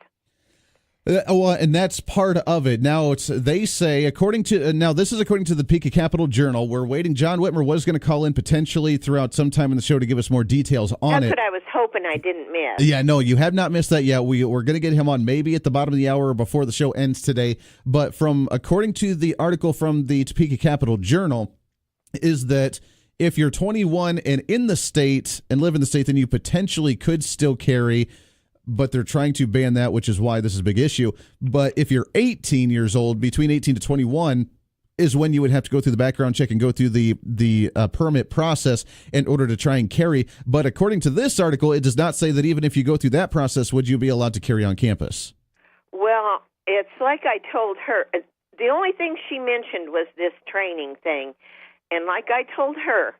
Well, and that's part of it. Now, they say, according to this is according to the Topeka Capital Journal. We're waiting. John Whitmer was going to call in potentially throughout some time in the show to give us more details on That's it. what I was hoping I didn't miss. Yeah, no, you have not missed that yet. We're going to get him on maybe at the bottom of the hour or before the show ends today. But according to the article from the Topeka Capital Journal, is that if you're 21 and in the state and live in the state, then you potentially could still carry. But they're trying to ban that, which is why this is a big issue. But if you're 18 years old, between 18 to 21 is when you would have to go through the background check and go through the permit process in order to try and carry. But according to this article, it does not say that even if you go through that process, would you be allowed to carry on campus? Well, it's like I told her. The only thing she mentioned was this training thing. And like I told her,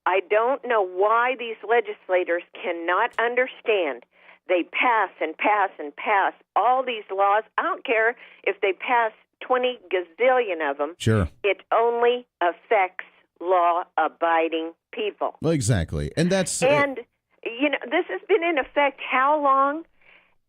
I don't know why these legislators cannot understand. They pass and pass and pass all these laws. I don't care if they pass 20 gazillion of them. Sure. It only affects law-abiding people. Well, exactly. And that's... And, this has been in effect how long?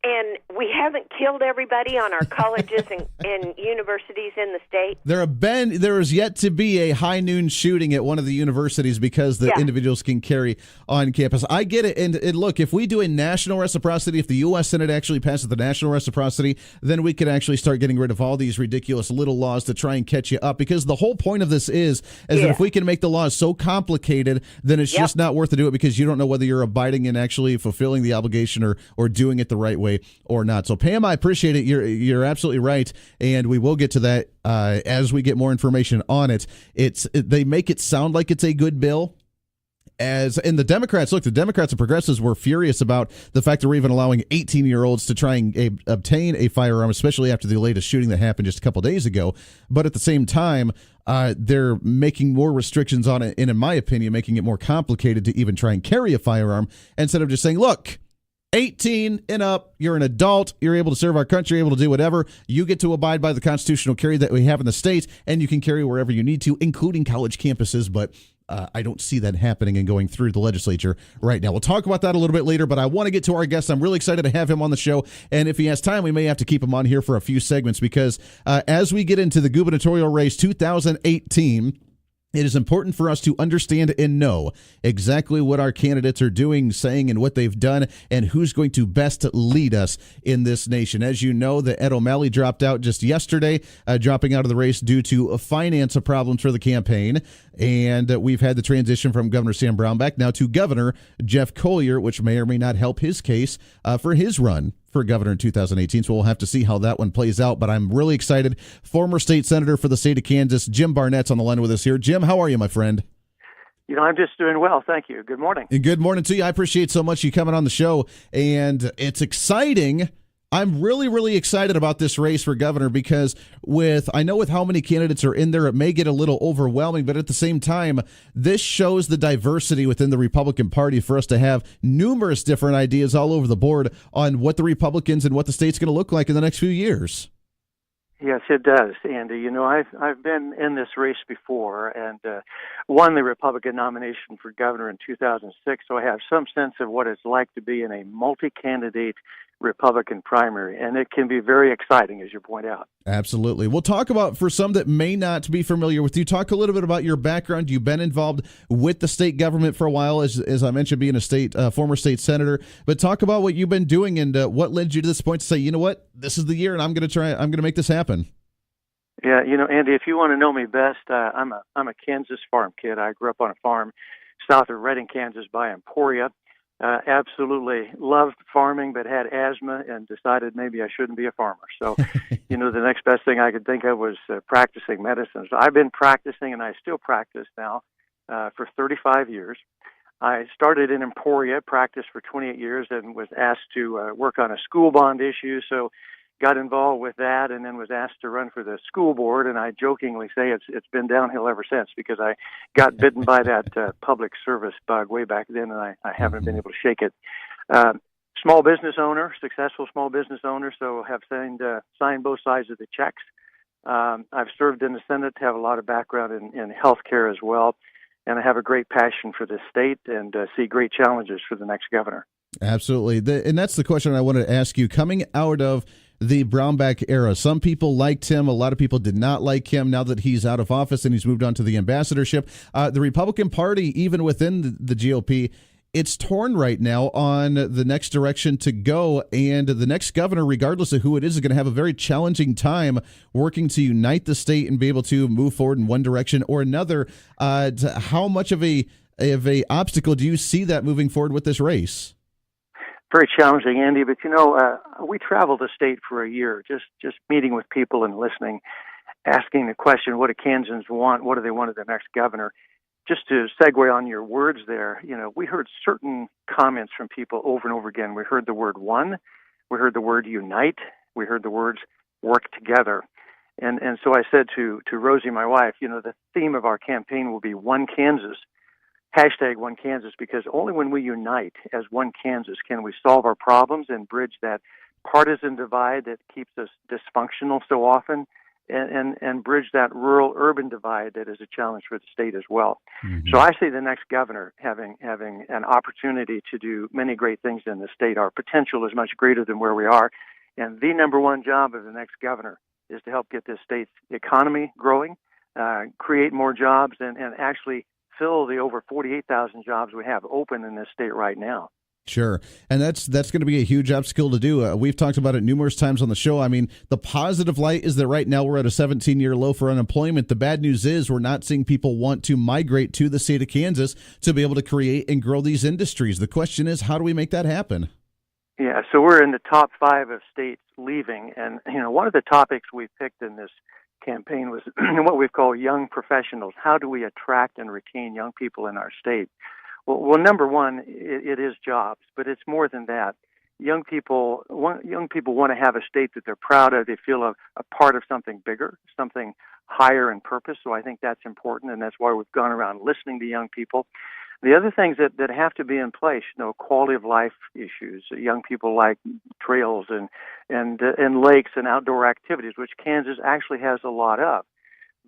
And we haven't killed everybody on our colleges and universities in the state. There is yet to be a high noon shooting at one of the universities because the individuals can carry on campus. I get it. And look, if we do a national reciprocity, if the U.S. Senate actually passes the national reciprocity, then we could actually start getting rid of all these ridiculous little laws to try and catch you up. Because the whole point of this is that if we can make the laws so complicated, then it's just not worth to do it because you don't know whether you're abiding and actually fulfilling the obligation or doing it the right way or not. So Pam, I appreciate it. You're absolutely right, and we will get to that as we get more information on it. They make it sound like it's a good bill. And the Democrats and progressives were furious about the fact that we're even allowing 18-year-olds to try and obtain a firearm, especially after the latest shooting that happened just a couple days ago. But at the same time, they're making more restrictions on it, and in my opinion, making it more complicated to even try and carry a firearm instead of just saying, look, 18 and up, you're an adult, you're able to serve our country, able to do whatever. You get to abide by the constitutional carry that we have in the state, and you can carry wherever you need to, including college campuses. But I don't see that happening and going through the legislature right now. We'll talk about that a little bit later, but I want to get to our guest. I'm really excited to have him on the show, and if he has time, we may have to keep him on here for a few segments because as we get into the gubernatorial race 2018, it is important for us to understand and know exactly what our candidates are doing, saying, and what they've done, and who's going to best lead us in this nation. As you know, that Ed O'Malley dropped out just yesterday, dropping out of the race due to finance problems for the campaign. And we've had the transition from Governor Sam Brownback now to Governor Jeff Colyer, which may or may not help his case for his run for governor in 2018. So we'll have to see how that one plays out. But I'm really excited. Former state senator for the state of Kansas, Jim Barnett's on the line with us here. Jim, how are you, my friend? I'm just doing well. Thank you. Good morning. And good morning to you. I appreciate so much you coming on the show. And it's exciting. I'm really, really excited about this race for governor because I know with how many candidates are in there, it may get a little overwhelming, but at the same time, this shows the diversity within the Republican Party for us to have numerous different ideas all over the board on what the Republicans and what the state's going to look like in the next few years. Yes, it does, Andy. I've been in this race before and won the Republican nomination for governor in 2006, so I have some sense of what it's like to be in a multi-candidate Republican primary, and it can be very exciting, as you point out. Absolutely. We'll talk about, for some that may not be familiar with you, talk a little bit about your background. You've been involved with the state government for a while, as I mentioned, being a former state senator, but talk about what you've been doing and what led you to this point to say, you know what, this is the year and I'm going to make this happen. Yeah, Andy, if you want to know me best, I'm a Kansas farm kid. I grew up on a farm south of Redding, Kansas by Emporia. Absolutely loved farming, but had asthma and decided maybe I shouldn't be a farmer. So, the next best thing I could think of was practicing medicine. So I've been practicing, and I still practice now for 35 years. I started in Emporia, practiced for 28 years, and was asked to work on a school bond issue. So got involved with that, and then was asked to run for the school board. And I jokingly say it's been downhill ever since, because I got bitten by that public service bug way back then, and I haven't been able to shake it. Small business owner, successful small business owner, so have signed both sides of the checks. I've served in the Senate, have a lot of background in healthcare as well, and I have a great passion for the state and see great challenges for the next governor. Absolutely. And that's the question I wanted to ask you. Coming out of the Brownback era, some people liked him. A lot of people did not like him. Now that he's out of office and he's moved on to the ambassadorship, the Republican Party, even within the GOP, it's torn right now on the next direction to go. And the next governor, regardless of who it is going to have a very challenging time working to unite the state and be able to move forward in one direction or another. How much of a obstacle do you see that moving forward with this race? Very challenging, Andy, but we traveled the state for a year, just meeting with people and listening, asking the question, what do Kansans want? What do they want of the next governor? Just to segue on your words there, we heard certain comments from people over and over again. We heard the word one, we heard the word unite, we heard the words work together. And so I said to Rosie, my wife, the theme of our campaign will be One Kansas. Hashtag One Kansas, because only when we unite as one Kansas can we solve our problems and bridge that partisan divide that keeps us dysfunctional so often, and bridge that rural-urban divide that is a challenge for the state as well. Mm-hmm. So I see the next governor having an opportunity to do many great things in the state. Our potential is much greater than where we are, and the number one job of the next governor is to help get this state's economy growing, create more jobs, and actually fill the over 48,000 jobs we have open in this state right now. Sure. And that's going to be a huge obstacle to do. We've talked about it numerous times on the show. I mean, the positive light is that right now we're at a 17-year low for unemployment. The bad news is we're not seeing people want to migrate to the state of Kansas to be able to create and grow these industries. The question is, how do we make that happen? Yeah, so we're in the top 5 of states leaving. And, one of the topics we picked in this campaign was what we call young professionals. How do we attract and retain young people in our state? Well, number one, it is jobs, but it's more than that. Young people want to have a state that they're proud of. They feel a part of something bigger, something higher in purpose. So I think that's important, and that's why we've gone around listening to young people. The other things that have to be in place, quality of life issues. Young people like trails and lakes and outdoor activities, which Kansas actually has a lot of.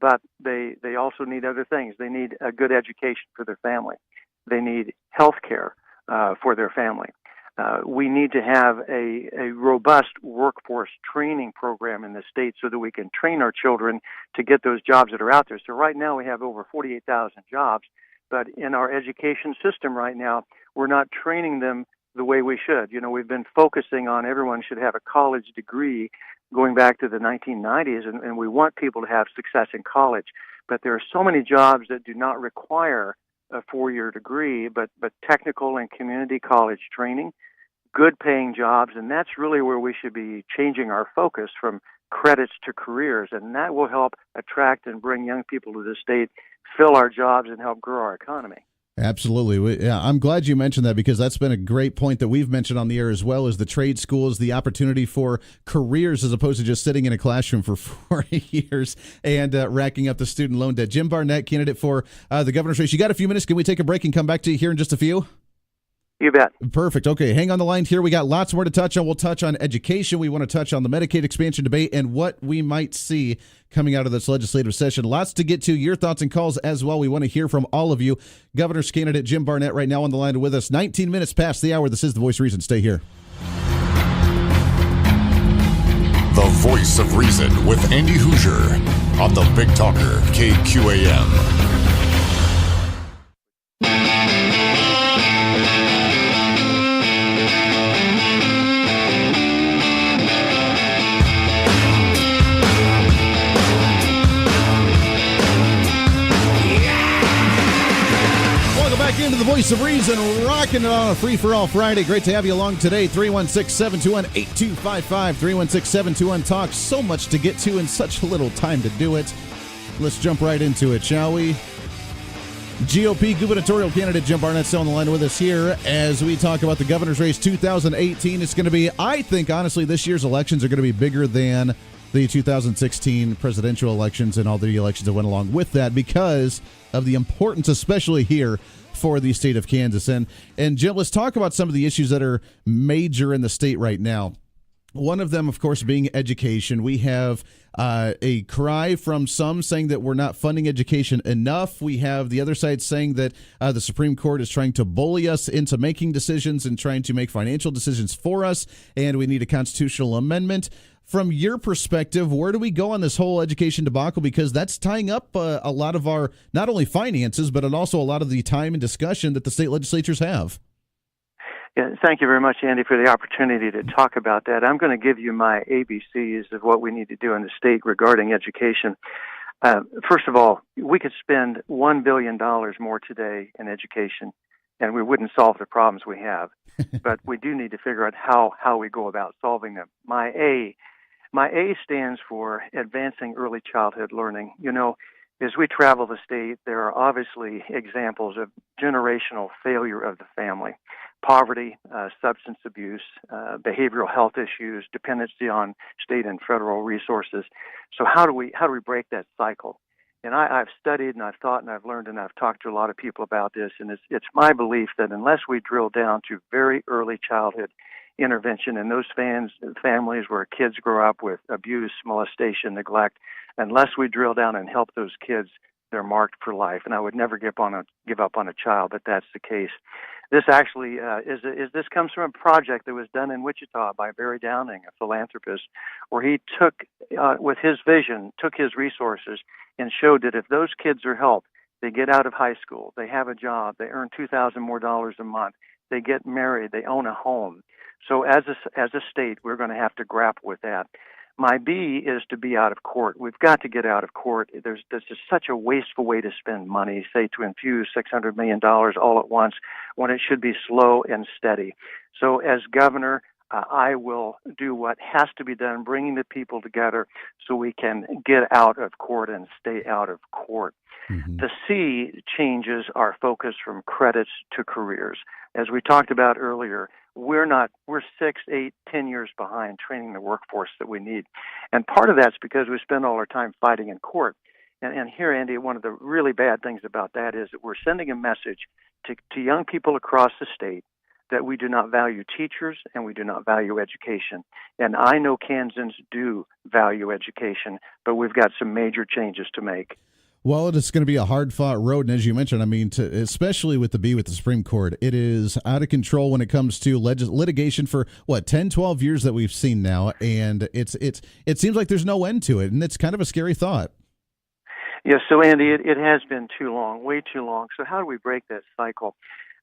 But they also need other things. They need a good education for their family. They need health care for their family. We need to have a robust workforce training program in the state so that we can train our children to get those jobs that are out there. So right now we have over 48,000 jobs. But in our education system right now, we're not training them the way we should. We've been focusing on everyone should have a college degree going back to the 1990s, and we want people to have success in college. But there are so many jobs that do not require a 4-year degree, but technical and community college training, good paying jobs, and that's really where we should be changing our focus from credits to careers, and that will help attract and bring young people to the state, fill our jobs, and help grow our economy. Absolutely. Yeah, I'm glad you mentioned that, because that's been a great point that we've mentioned on the air as well, is the trade schools, the opportunity for careers as opposed to just sitting in a classroom for 4 years and racking up the student loan debt. Jim Barnett, candidate for the governor's race. You got a few minutes. Can we take a break and come back to you here in just a few? You bet. Perfect. Okay, hang on the line here. We got lots more to touch on. We'll touch on education. We want to touch on the Medicaid expansion debate and what we might see coming out of this legislative session. Lots to get to. Your thoughts and calls as well. We want to hear from all of you. Governor's candidate Jim Barnett right now on the line with us. 19 minutes past the hour. This is The Voice of Reason. Stay here. The Voice of Reason with Andy Hoosier on the Big Talker, KQAM. Into the voice of reason, rocking it on a free-for-all Friday. Great to have you along today. 316-721-8255, 316-721-TALK. So much to get to and such little time to do it. Let's jump right into it, shall we? GOP gubernatorial candidate Jim Barnett still on the line with us here as we talk about the governor's race 2018. It's going to be, I think, honestly, this year's elections are going to be bigger than the 2016 presidential elections and all the elections that went along with that because of the importance, especially here, for the state of Kansas. And Jim, let's talk about some of the issues that are major in the state right now. One of them, of course, being education. We have a cry from some saying that we're not funding education enough. We have the other side saying that the Supreme Court is trying to bully us into making decisions and trying to make financial decisions for us, and we need a constitutional amendment. From your perspective, where do we go on this whole education debacle? Because that's tying up a lot of our, not only finances, but also a lot of the time and discussion that the state legislatures have. Yeah, thank you very much, Andy, for the opportunity to talk about that. I'm going to give you my ABCs of what we need to do in the state regarding education. First of all, we could spend $1 billion more today in education, and we wouldn't solve the problems we have. But we do need to figure out how we go about solving them. My A stands for advancing early childhood learning. You know, as we travel the state, there are obviously examples of generational failure of the family. Poverty, substance abuse, behavioral health issues, dependency on state and federal resources. So how do we break that cycle? And I've studied and I've thought and I've learned and I've talked to a lot of people about this, and it's my belief that unless we drill down to very early childhood intervention in those families where kids grow up with abuse, molestation, neglect, unless we drill down and help those kids, they're marked for life. And I would never give up on a child, but that's the case. This actually this comes from a project that was done in Wichita by Barry Downing, a philanthropist, where he took, with his vision, took his resources and showed that if those kids are helped, they get out of high school, they have a job, they earn $2,000 more a month, they get married, they own a home. So as a state, we're going to have to grapple with that. My B is to be out of court. We've got to get out of court. There's just such a wasteful way to spend money, say to infuse $600 million all at once when it should be slow and steady. So as governor, I will do what has to be done, bringing the people together so we can get out of court and stay out of court. Mm-hmm. The C changes our focus from credits to careers. As we talked about earlier, we're 6, 8, 10 years behind training the workforce that we need. And part of that's because we spend all our time fighting in court. And here, Andy, one of the really bad things about that is that we're sending a message to young people across the state that we do not value teachers and we do not value education. And I know Kansans do value education, but we've got some major changes to make. Well, it's going to be a hard-fought road, and as you mentioned, I mean, especially with the Supreme Court, it is out of control when it comes to litigation for, 10, 12 years that we've seen now, and it seems like there's no end to it, and it's kind of a scary thought. Yes, so Andy, it has been too long, way too long. So how do we break that cycle?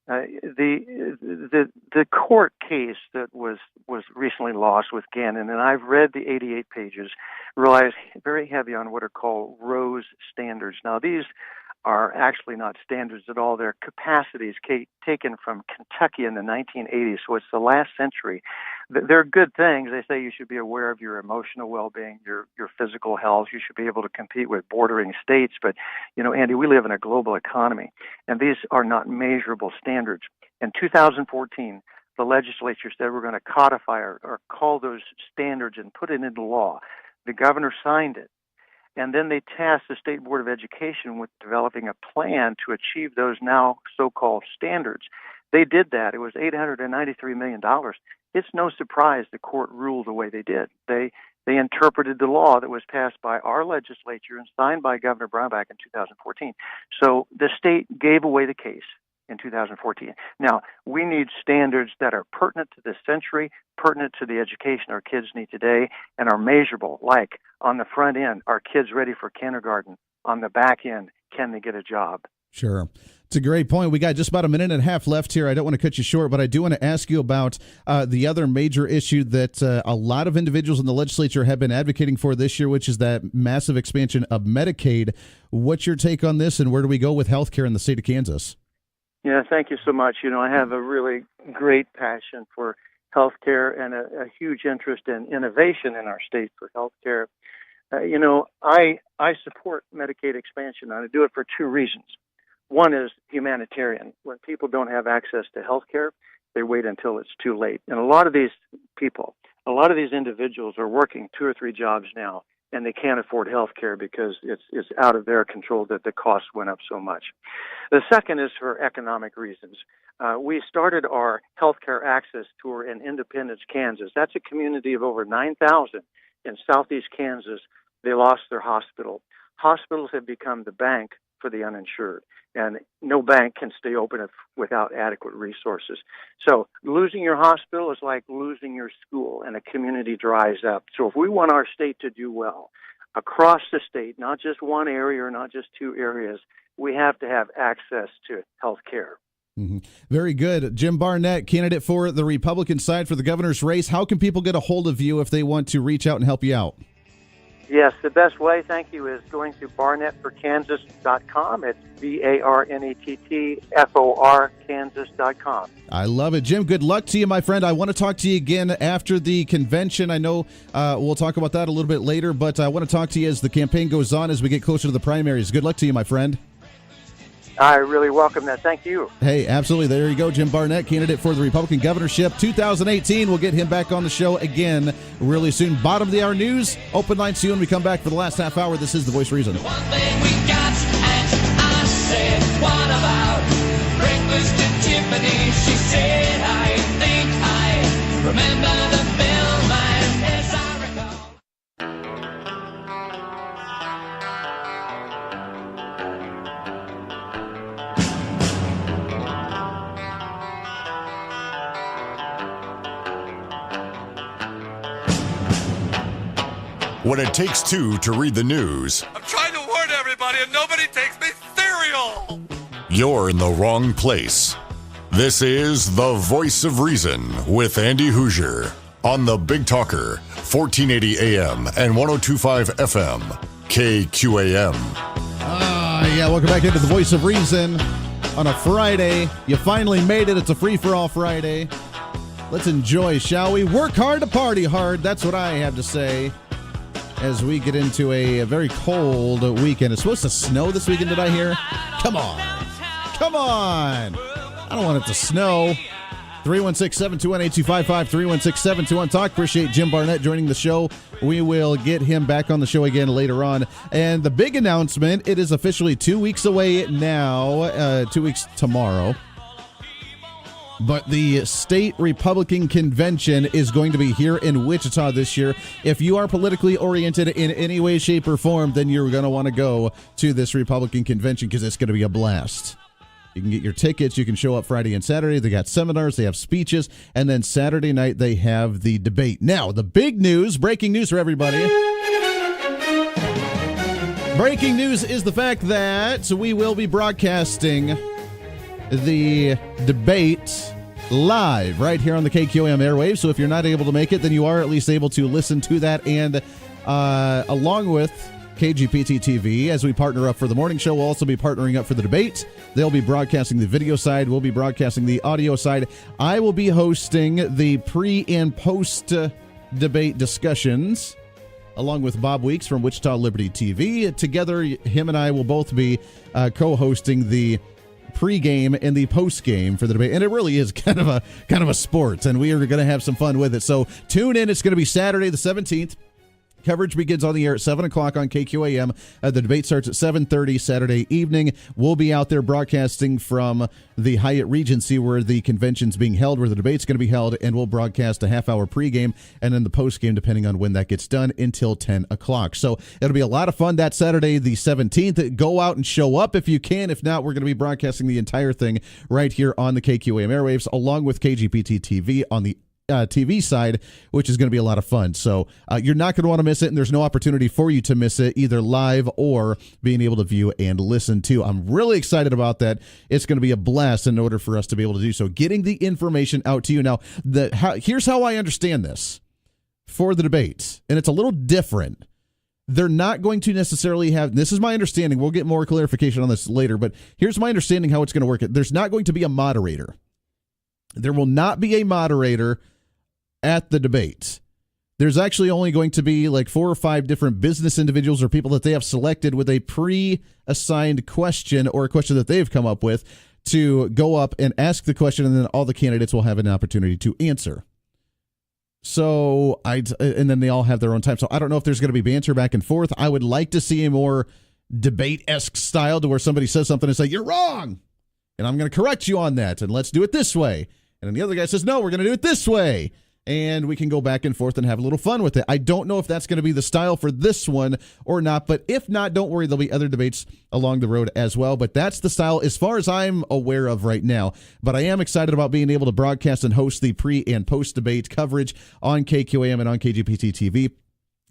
The court case that was recently lost with Gannon, and I've read the 88 pages, relies very heavy on what are called Rose standards. Now, these are actually not standards at all. They're capacities taken from Kentucky in the 1980s, so it's the last century. They're good things. They say you should be aware of your emotional well-being, your physical health. You should be able to compete with bordering states. But, you know, Andy, we live in a global economy, and these are not measurable standards. In 2014, the legislature said we're going to codify or call those standards and put it into law. The governor signed it. And then they tasked the State Board of Education with developing a plan to achieve those now so-called standards. They did that. It was $893 million. It's no surprise the court ruled the way they did. They interpreted the law that was passed by our legislature and signed by Governor Brownback in 2014. So the state gave away the case in 2014. Now, we need standards that are pertinent to this century, pertinent to the education our kids need today, and are measurable, like on the front end, are kids ready for kindergarten? On the back end, can they get a job? Sure. It's a great point. We got just about a minute and a half left here. I don't want to cut you short, but I do want to ask you about the other major issue that a lot of individuals in the legislature have been advocating for this year, which is that massive expansion of Medicaid. What's your take on this, and where do we go with health care in the state of Kansas? Yeah, thank you so much. I have a really great passion for healthcare and a huge interest in innovation in our state for healthcare. I support Medicaid expansion, and I do it for two reasons. One is humanitarian. When people don't have access to healthcare, they wait until it's too late. And a lot of these individuals are working 2 or 3 jobs now, and they can't afford health care because it's out of their control that the cost went up so much. The second is for economic reasons. We started our healthcare access tour in Independence, Kansas. That's a community of over 9,000 in southeast Kansas. They lost their hospital. Hospitals have become the bank for the uninsured, and no bank can stay open without adequate resources. So losing your hospital is like losing your school, and a community dries up. So if we want our state to do well across the state, not just one area or not just 2 areas, we have to have access to health care. Mm-hmm. Very good. Jim Barnett, candidate for the Republican side for the governor's race. How can people get a hold of you if they want to reach out and help you out? Yes, the best way, thank you, is going to barnettforkansas.com. It's BARNETTFOR Kansas.com. I love it. Jim, good luck to you, my friend. I want to talk to you again after the convention. I know we'll talk about that a little bit later, but I want to talk to you as the campaign goes on, as we get closer to the primaries. Good luck to you, my friend. I really welcome that. Thank you. Hey, absolutely. There you go. Jim Barnett, candidate for the Republican governorship 2018. We'll get him back on the show again really soon. Bottom of the hour news. Open line soon when we come back for the last half hour. This is The Voice of Reason. One thing we got, and I said, what about breakfast at Tiffany? She said, I think I remember the film, and as I recall. When it takes 2 to read the news, I'm trying to warn everybody, and nobody takes me cereal. you're in the wrong place. This is The Voice of Reason with Andy Hoosier on the Big Talker, 1480 AM and 102.5 FM, KQAM. Yeah, welcome back into The Voice of Reason on a Friday. You finally made it. It's a free-for-all Friday. Let's enjoy, shall we? Work hard to party hard. That's what I have to say as we get into a very cold weekend. It's supposed to snow this weekend, did I hear? Come on. Come on. I don't want it to snow. 316-721-8255, 316-721-TALK. Appreciate Jim Barnett joining the show. We will get him back on the show again later on. And the big announcement, it is officially 2 weeks away now, 2 weeks tomorrow. But the state Republican convention is going to be here in Wichita this year. If you are politically oriented in any way, shape, or form, then you're going to want to go to this Republican convention because it's going to be a blast. You can get your tickets. You can show up Friday and Saturday. They got seminars. They have speeches. And then Saturday night, they have the debate. Now, the big news, breaking news for everybody. Breaking news is the fact that we will be broadcasting the debate live right here on the KQAM airwaves. So if you're not able to make it, then you are at least able to listen to that. And along with KGPT TV, as we partner up for the morning show, we'll also be partnering up for the debate. They'll be broadcasting the video side. We'll be broadcasting the audio side. I will be hosting the pre and post debate discussions along with Bob Weeks from Wichita Liberty TV. Together, him and I will both be co-hosting the pregame and the postgame for the debate, and it really is kind of a sport, and we are going to have some fun with it. So tune in. It's going to be Saturday the 17th. Coverage begins on the air at 7 o'clock on KQAM. The debate starts at 7:30 Saturday evening. We'll be out there broadcasting from the Hyatt Regency where the convention's being held, where the debate's going to be held, and we'll broadcast a half-hour pregame and then the postgame, depending on when that gets done, until 10 o'clock. So it'll be a lot of fun that Saturday, the 17th. Go out and show up if you can. If not, we're going to be broadcasting the entire thing right here on the KQAM airwaves, along with KGPT TV on the TV side, which is going to be a lot of fun. So you're not going to want to miss it, and there's no opportunity for you to miss it, either live or being able to view and listen to. I'm really excited about that. It's going to be a blast in order for us to be able to do so. Getting the information out to you. Now, here's how I understand this for the debates, and it's a little different. they're not going to necessarily have, this is my understanding, we'll get more clarification on this later, but here's my understanding how it's going to work. There's not going to be a moderator. There will not be a moderator at the debate. There's actually only going to be like 4 or 5 different business individuals or people that they have selected with a pre-assigned question or a question that they've come up with to go up and ask the question, and then all the candidates will have an opportunity to answer. So and then they all have their own time. So I don't know if there's going to be banter back and forth. I would like to see a more debate-esque style to where somebody says something and say, "You're wrong," and I'm going to correct you on that, and let's do it this way. And then the other guy says, "No, we're going to do it this way." And we can go back and forth and have a little fun with it. I don't know if that's going to be the style for this one or not, but if not, don't worry. There'll be other debates along the road as well. But that's the style as far as I'm aware of right now. But I am excited about being able to broadcast and host the pre- and post-debate coverage on KQAM and on KGPT TV,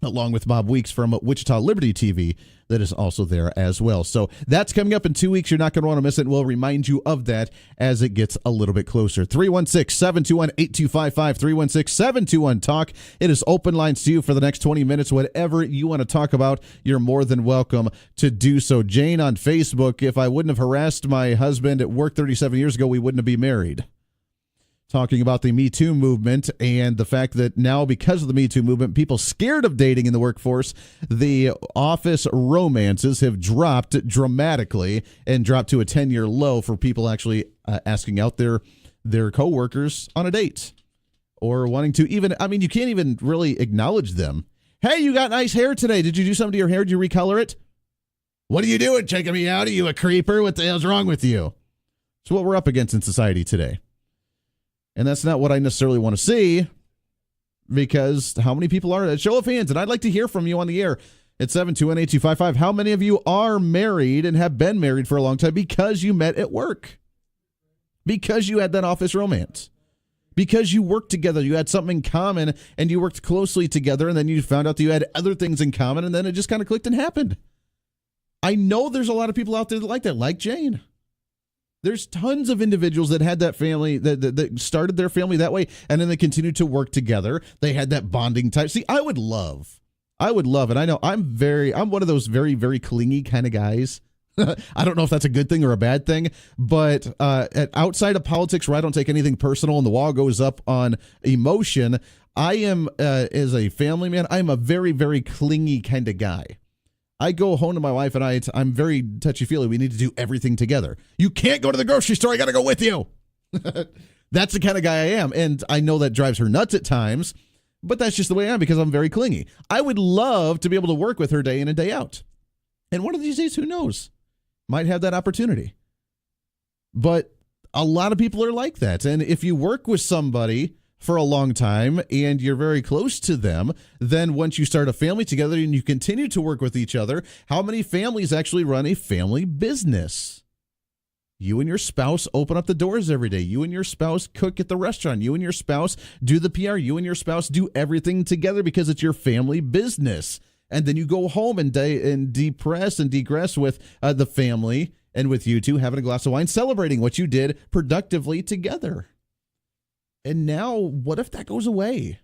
along with Bob Weeks from Wichita Liberty TV that is also there as well. So that's coming up in 2 weeks. You're not going to want to miss it, and we'll remind you of that as it gets a little bit closer. 316-721-8255, 316-721-TALK. It is open lines to you for the next 20 minutes. Whatever you want to talk about, you're more than welcome to do so. Jane on Facebook, if I wouldn't have harassed my husband at work 37 years ago, we wouldn't be married. Talking about the Me Too movement and the fact that now, because of the Me Too movement, people scared of dating in the workforce, the office romances have dropped dramatically and dropped to a 10-year low for people actually asking out their coworkers on a date or wanting to even, I mean, you can't even really acknowledge them. Hey, you got nice hair today. Did you do something to your hair? Did you recolor it? What are you doing? Checking me out? Are you a creeper? What the hell's wrong with you? It's what we're up against in society today. And that's not what I necessarily want to see, because how many people are? Show of hands, and I'd like to hear from you on the air at 721-8255. How many of you are married and have been married for a long time because you met at work? Because you had that office romance? Because you worked together, you had something in common, and you worked closely together, and then you found out that you had other things in common, and then it just kind of clicked and happened. I know there's a lot of people out there that, like Jane. There's tons of individuals that had that family, that started their family that way, and then they continued to work together. They had that bonding type. See, I would love, and I know I'm one of those very, very clingy kind of guys. I don't know if that's a good thing or a bad thing, but outside of politics, where I don't take anything personal and the wall goes up on emotion, I am, as a family man, I'm a very, very clingy kind of guy. I go home to my wife and I'm very touchy-feely. We need to do everything together. You can't go to the grocery store. I got to go with you. That's the kind of guy I am. And I know that drives her nuts at times, but that's just the way I am because I'm very clingy. I would love to be able to work with her day in and day out. And one of these days, who knows, might have that opportunity. But a lot of people are like that. And if you work with somebody for a long time and you're very close to them, then once you start a family together and you continue to work with each other, how many families actually run a family business? You and your spouse open up the doors every day. You and your spouse cook at the restaurant. You and your spouse do the PR. You and your spouse do everything together because it's your family business. And then you go home and depress and degress with the family and with you two having a glass of wine, celebrating what you did productively together. And now, what if that goes away?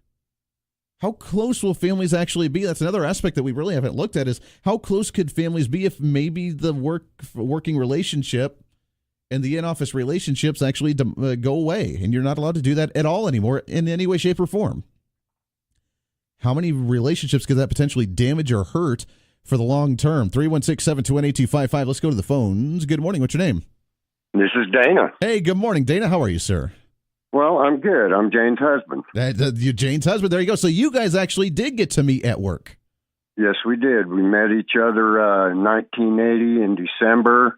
How close will families actually be? That's another aspect that we really haven't looked at, is how close could families be if maybe the working relationship and the in-office relationships actually go away, and you're not allowed to do that at all anymore in any way, shape, or form? How many relationships could that potentially damage or hurt for the long term? 316-721-8255. Let's go to the phones. Good morning. What's your name? This is Dana. Hey, good morning. Dana, how are you, sir? Well, I'm good. I'm Jane's husband. You're Jane's husband. There you go. So you guys actually did get to meet at work. Yes, we did. We met each other in 1980 in December.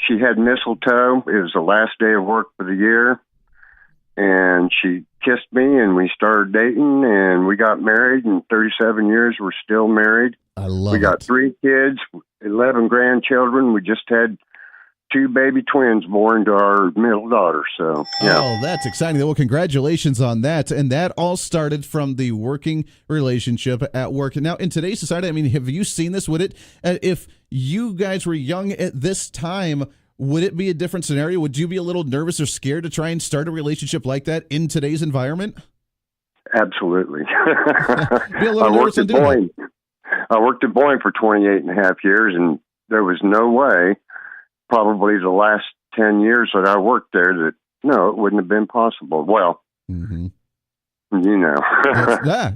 She had mistletoe. It was the last day of work for the year. And she kissed me, and we started dating, and we got married. In 37 years, we're still married. I love it. We got 3 kids, 11 grandchildren. We just had 2 baby twins born to our middle daughter. So, yeah. Oh, that's exciting. Well, congratulations on that. And that all started from the working relationship at work. And now, in today's society, I mean, have you seen this? Would it, if you guys were young at this time, would it be a different scenario? Would you be a little nervous or scared to try and start a relationship like that in today's environment? Absolutely. Be a little nervous on doing Boeing. I worked at Boeing for 28 and a half years, and there was no way, probably the last 10 years that I worked there, that no, it wouldn't have been possible. Well, you know.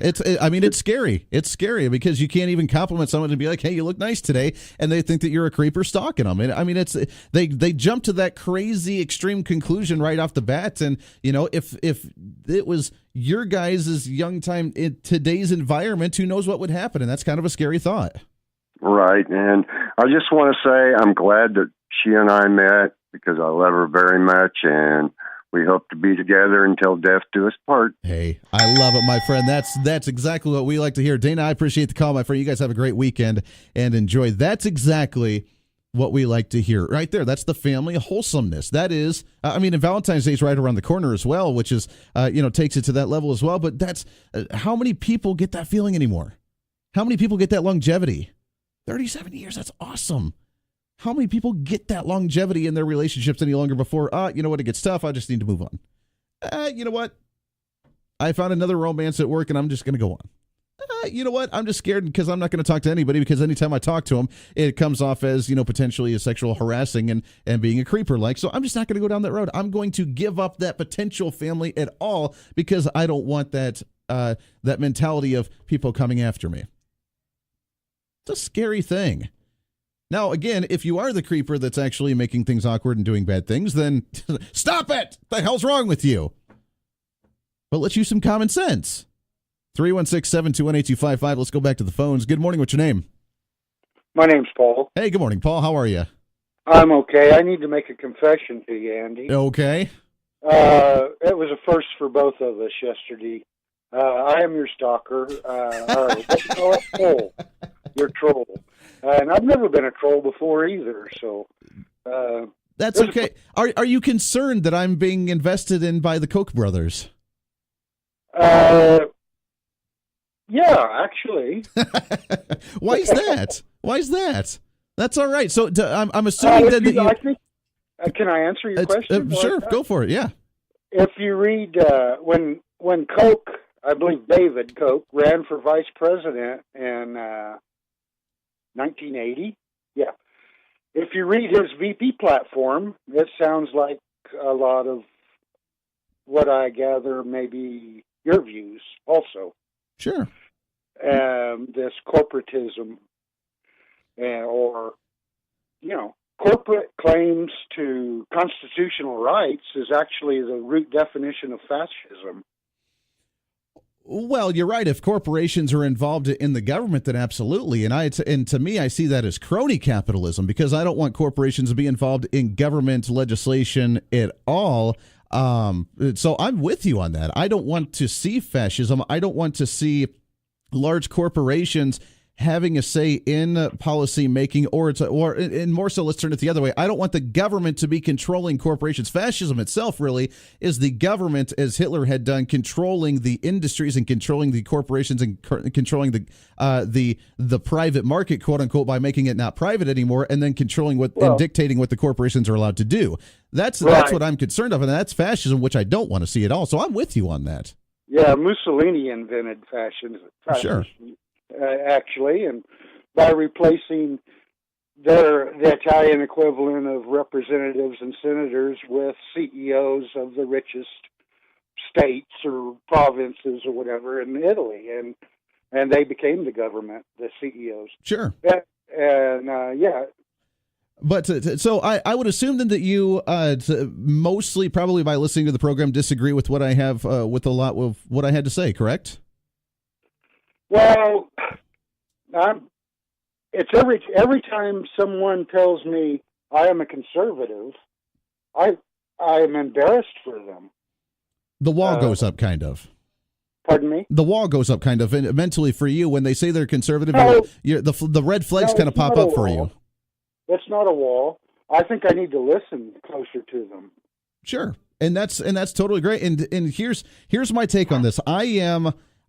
It's scary. It's scary because you can't even compliment someone and be like, hey, you look nice today, and they think that you're a creeper stalking them. And I mean, they jump to that crazy extreme conclusion right off the bat. And, you know, if it was your guys' young time in today's environment, who knows what would happen? And that's kind of a scary thought. Right. And I just want to say I'm glad that she and I met because I love her very much, and we hope to be together until death do us part. Hey, I love it, my friend. That's exactly what we like to hear. Dana, I appreciate the call, my friend. You guys have a great weekend and enjoy. That's exactly what we like to hear right there. That's the family wholesomeness. That is, and Valentine's Day is right around the corner as well, which is, takes it to that level as well. But that's how many people get that feeling anymore? How many people get that longevity? 37 years. That's awesome. How many people get that longevity in their relationships any longer before, you know what, it gets tough, I just need to move on. You know what? I found another romance at work, and I'm just going to go on. You know what? I'm just scared because I'm not going to talk to anybody because anytime I talk to them, it comes off as, potentially a sexual harassing and being a creeper like. So I'm just not going to go down that road. I'm going to give up that potential family at all because I don't want that mentality of people coming after me. It's a scary thing. Now, again, if you are the creeper that's actually making things awkward and doing bad things, then stop it! What the hell's wrong with you? But let's use some common sense. 316-721-8255. Let's go back to the phones. Good morning. What's your name? My name's Paul. Hey, good morning, Paul. How are you? I'm okay. I need to make a confession to you, Andy. Okay. It was a first for both of us yesterday. I am your stalker. What you call it? Troll. You're a troll. And I've never been a troll before either, so... That's okay. Are you concerned that I'm being invested in by the Koch brothers? Yeah, actually. Why is that? Why is that? That's all right. So I'm assuming that you... can I answer your question? Sure, go for it, yeah. If you read, when Koch, I believe David Koch, ran for vice president in 1980, yeah. If you read his VP platform, it sounds like a lot of what I gather maybe your views also. Sure. This corporatism or corporate claims to constitutional rights is actually the root definition of fascism. Well, you're right. If corporations are involved in the government, then absolutely. And to me, I see that as crony capitalism because I don't want corporations to be involved in government legislation at all. So I'm with you on that. I don't want to see fascism. I don't want to see large corporations having a say in policy making, or more so, let's turn it the other way. I don't want the government to be controlling corporations. Fascism itself really is the government, as Hitler had done, controlling the industries and controlling the corporations and controlling the private market, quote unquote, by making it not private anymore, and then controlling and dictating what the corporations are allowed to do. That's what I'm concerned of, and that's fascism, which I don't want to see at all. So I'm with you on that. Yeah, Mussolini invented fascism. Sure. Actually, and by replacing the Italian equivalent of representatives and senators with CEOs of the richest states or provinces or whatever in Italy, and they became the government, the CEOs. Sure. Yeah. But so I would assume then that you mostly, probably by listening to the program, disagree with what I have with a lot of what I had to say, correct? Well, it's every time someone tells me I am a conservative, I am embarrassed for them. The wall goes up, kind of. Pardon me? The wall goes up, kind of, mentally for you when they say they're conservative. No, the red flags kind of pop up for you. It's not a wall. I think I need to listen closer to them. Sure, and that's totally great. And here's my take on this.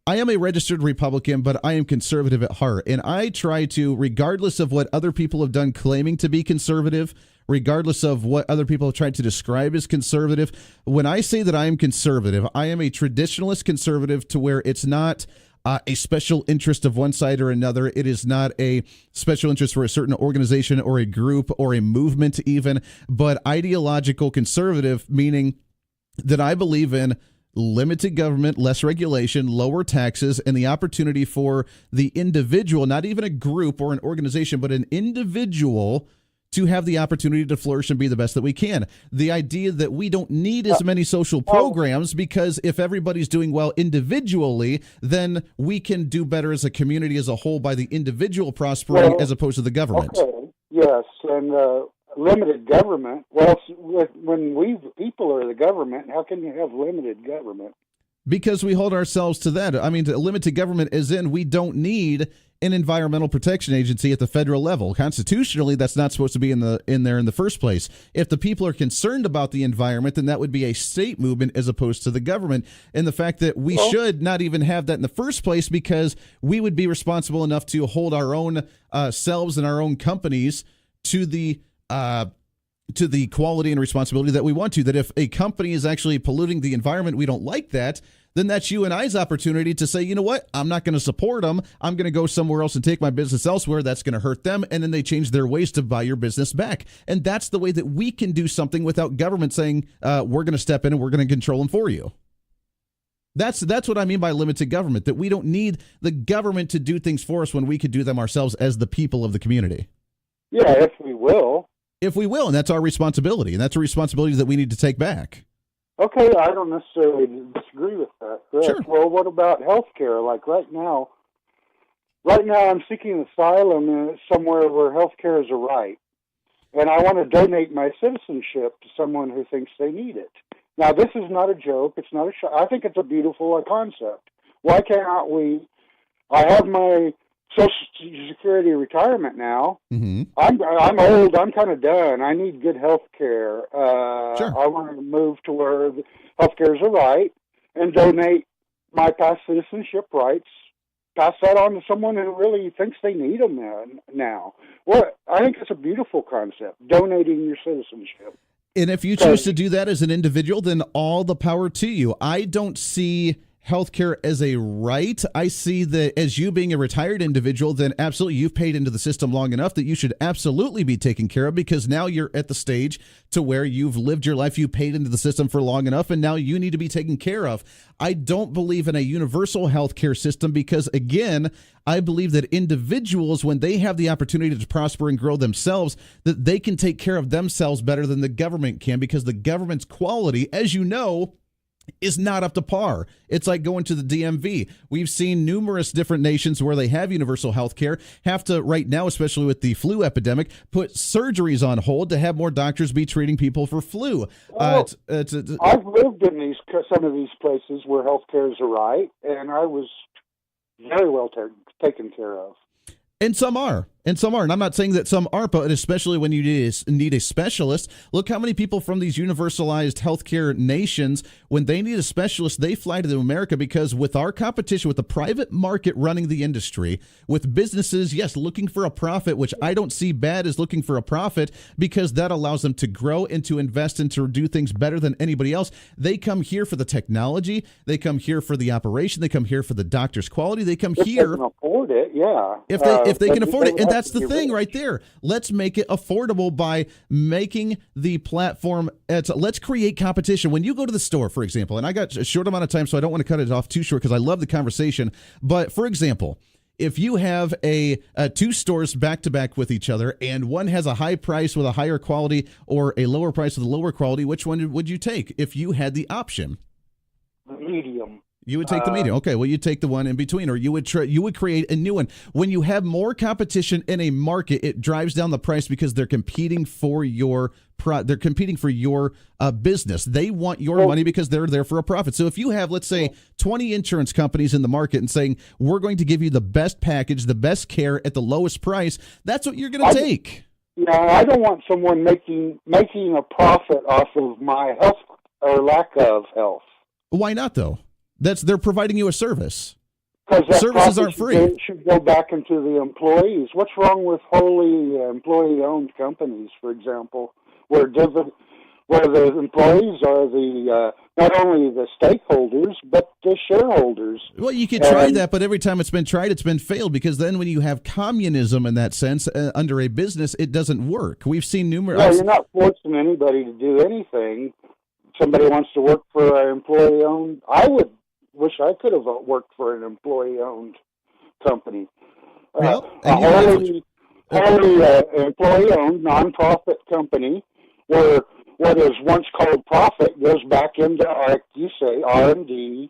I am a registered Republican, but I am conservative at heart. And I try to, regardless of what other people have done claiming to be conservative, regardless of what other people have tried to describe as conservative, when I say that I am conservative, I am a traditionalist conservative to where it's not a special interest of one side or another. It is not a special interest for a certain organization or a group or a movement even, but ideological conservative, meaning that I believe in limited government, less regulation, lower taxes, and the opportunity for the individual, not even a group or an organization, but an individual to have the opportunity to flourish and be the best that we can. The idea that we don't need as many social programs because if everybody's doing well individually, then we can do better as a community as a whole by the individual prospering as opposed to the government. Okay, yes, and limited government. Well, when we people are the government, how can you have limited government? Because we hold ourselves to that. I mean, limited government is in we don't need an environmental protection agency at the federal level. Constitutionally, that's not supposed to be in there in the first place. If the people are concerned about the environment, then that would be a state movement as opposed to the government. And the fact that we should not even have that in the first place because we would be responsible enough to hold our own selves and our own companies to the quality and responsibility that we want to. That if a company is actually polluting the environment, we don't like that, then that's you and I's opportunity to say, you know what, I'm not going to support them. I'm going to go somewhere else and take my business elsewhere. That's going to hurt them. And then they change their ways to buy your business back. And that's the way that we can do something without government saying, we're going to step in and we're going to control them for you. That's what I mean by limited government, that we don't need the government to do things for us when we could do them ourselves as the people of the community. Yeah, if we will. If we will, and that's our responsibility, and that's a responsibility that we need to take back. Okay, I don't necessarily disagree with that. Correct. Sure. Well, what about health care? Like right now I'm seeking asylum somewhere where health care is a right. And I want to donate my citizenship to someone who thinks they need it. Now, this is not a joke. It's not a show. I think it's a beautiful concept. Why cannot we? I have my Social Security retirement now. Mm-hmm. I'm old. I'm kind of done. I need good health care. Sure. I want to move to where health care is a right and donate my past citizenship rights. Pass that on to someone who really thinks they need them now. Well, I think it's a beautiful concept, donating your citizenship. And if you choose to do that as an individual, then all the power to you. I don't see healthcare as a right. I see that as you being a retired individual, then absolutely you've paid into the system long enough that you should absolutely be taken care of because now you're at the stage to where you've lived your life, you paid into the system for long enough, and now you need to be taken care of. I don't believe in a universal healthcare system because, again, I believe that individuals, when they have the opportunity to prosper and grow themselves, that they can take care of themselves better than the government can because the government's quality, as you know, is not up to par. It's like going to the DMV. We've seen numerous different nations where they have universal health care have to, right now, especially with the flu epidemic, put surgeries on hold to have more doctors be treating people for flu. Well, I've lived in some of these places where health care is a right, and I was very well taken care of. And some are. And I'm not saying that some aren't, but especially when you need a specialist. Look how many people from these universalized healthcare nations, when they need a specialist, they fly to America because with our competition, with the private market running the industry, with businesses, yes, looking for a profit, which I don't see bad as looking for a profit because that allows them to grow and to invest and to do things better than anybody else. They come here for the technology. They come here for the operation. They come here for the doctor's quality. They come here. If they can afford it, yeah. If they can afford it. And that's the thing right there. Let's make it affordable by making the platform. Let's create competition. When you go to the store, for example, and I got a short amount of time, so I don't want to cut it off too short because I love the conversation. But for example, if you have two stores back to back with each other and one has a high price with a higher quality or a lower price with a lower quality, which one would you take if you had the option? The medium. You would take the medium. Okay, well, you take the one in between, or you would create a new one. When you have more competition in a market, it drives down the price because they're competing for your business. They want your money because they're there for a profit. So if you have, let's say, 20 insurance companies in the market and saying, we're going to give you the best package, the best care at the lowest price, that's what you're going to take. Yeah, I don't want someone making a profit off of my health or lack of health. Why not, though? They're providing you a service. because that services profit aren't free. should go back into the employees. What's wrong with wholly employee-owned companies, for example, where the employees are the not only the stakeholders but the shareholders? Well, you could try that, but every time it's been tried, it's been failed, because then when you have communism in that sense under a business, it doesn't work. We've seen numerous. Yeah, you're not forcing anybody to do anything. Somebody wants to work for an employee-owned. I would wish I could have worked for an employee-owned company. Well, wholly employee-owned nonprofit company where what is once called profit goes back into, like you say, R&D,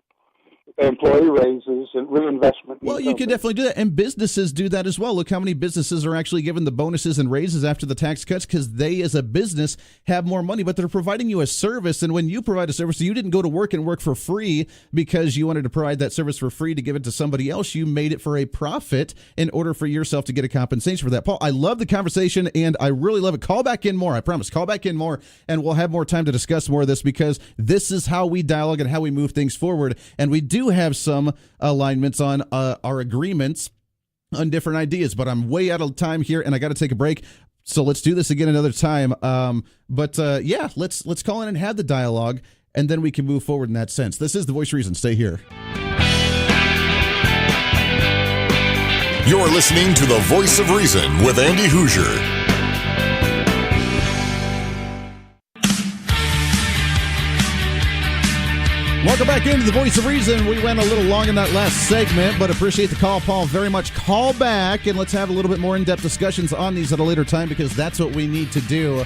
employee raises, and reinvestment. Well, you can definitely do that, and businesses do that as well. Look how many businesses are actually given the bonuses and raises after the tax cuts, because they, as a business, have more money, but they're providing you a service, and when you provide a service, you didn't go to work and work for free because you wanted to provide that service for free to give it to somebody else. You made it for a profit in order for yourself to get a compensation for that. Paul, I love the conversation, and I really love it. Call back in more, I promise. Call back in more, and we'll have more time to discuss more of this, because this is how we dialogue and how we move things forward, and we do have some alignments on our agreements on different ideas, but I'm way out of time here and I got to take a break, so let's do this again another time. Yeah, let's call in and have the dialogue, and then we can move forward in that sense. This is The Voice of Reason. Stay here. You're listening to The Voice of Reason with Andy Hoosier. Welcome back into The Voice of Reason. We went a little long in that last segment, but appreciate the call, Paul, very much. Call back, and let's have a little bit more in-depth discussions on these at a later time, because that's what we need to do.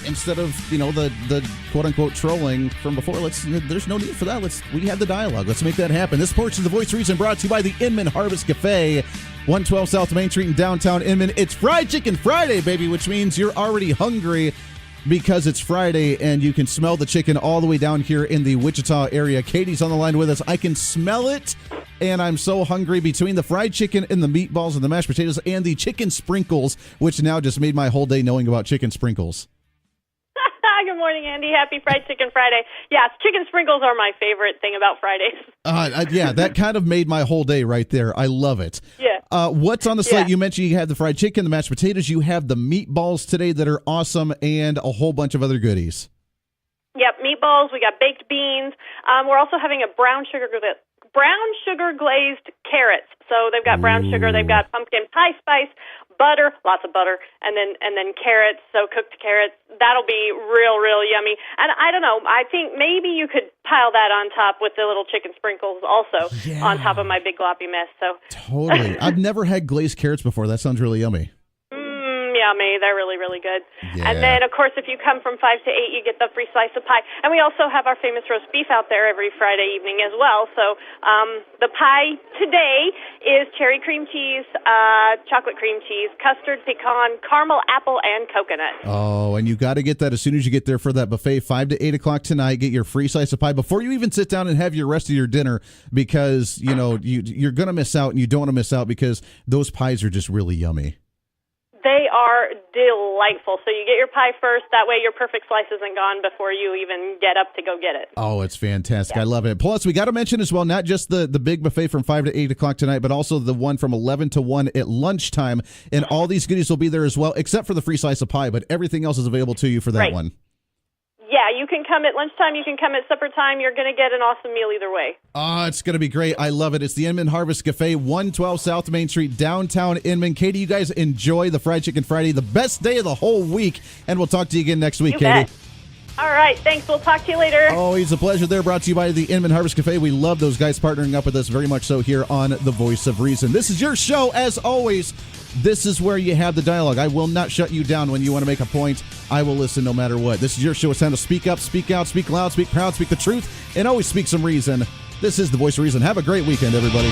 Instead of, the quote-unquote trolling from before, there's no need for that. We have the dialogue. Let's make that happen. This portion of The Voice of Reason brought to you by the Inman Harvest Cafe, 112 South Main Street in downtown Inman. It's Fried Chicken Friday, baby, which means you're already hungry, because it's Friday and you can smell the chicken all the way down here in the Wichita area. Katie's on the line with us. I can smell it, and I'm so hungry, between the fried chicken and the meatballs and the mashed potatoes and the chicken sprinkles, which now just made my whole day knowing about chicken sprinkles. Good morning, Andy. Happy Fried Chicken Friday. Yes, chicken sprinkles are my favorite thing about Fridays. Yeah, that kind of made my whole day right there. I love it. Yeah. What's on the slate? You mentioned you had the fried chicken, the mashed potatoes. You have the meatballs today that are awesome, and a whole bunch of other goodies. Yep, meatballs. We got baked beans. We're also having a brown sugar glazed carrots. So they've got brown sugar, they've got pumpkin pie spice, butter, lots of butter, and then carrots, so cooked carrots. That'll be real yummy. And I don't know, I think maybe you could pile that on top with the little chicken sprinkles also on top of my big gloppy mess. So totally. I've never had glazed carrots before. That sounds really yummy. Yummy. They're really good. Yeah. And then, of course, if you come from 5 to 8, you get the free slice of pie. And we also have our famous roast beef out there every Friday evening as well. So the pie today is cherry cream cheese, chocolate cream cheese, custard, pecan, caramel, apple, and coconut. Oh, and you got to get that as soon as you get there for that buffet, 5 to 8 o'clock tonight. Get your free slice of pie before you even sit down and have your rest of your dinner, because, you're going to miss out, and you don't want to miss out, because those pies are just really yummy. They are delightful. So you get your pie first. That way your perfect slice isn't gone before you even get up to go get it. Oh, it's fantastic. Yeah. I love it. Plus, we got to mention as well, not just the big buffet from 5 to 8 o'clock tonight, but also the one from 11 to 1 at lunchtime. And all these goodies will be there as well, except for the free slice of pie, but everything else is available to you for that one. Yeah, you can come at lunchtime, you can come at supper time. You're going to get an awesome meal either way. Oh, it's going to be great. I love it. It's the Inman Harvest Cafe, 112 South Main Street, downtown Inman. Katie, you guys enjoy the Fried Chicken Friday, the best day of the whole week, and we'll talk to you again next week, Katie. Bet. All right, thanks. We'll talk to you later. Always a pleasure there. Brought to you by the Inman Harvest Cafe. We love those guys partnering up with us very much so here on The Voice of Reason. This is your show, as always. This is where you have the dialogue. I will not shut you down when you want to make a point. I will listen no matter what. This is your show. It's time to speak up, speak out, speak loud, speak proud, speak the truth, and always speak some reason. This is The Voice of Reason. Have a great weekend, everybody.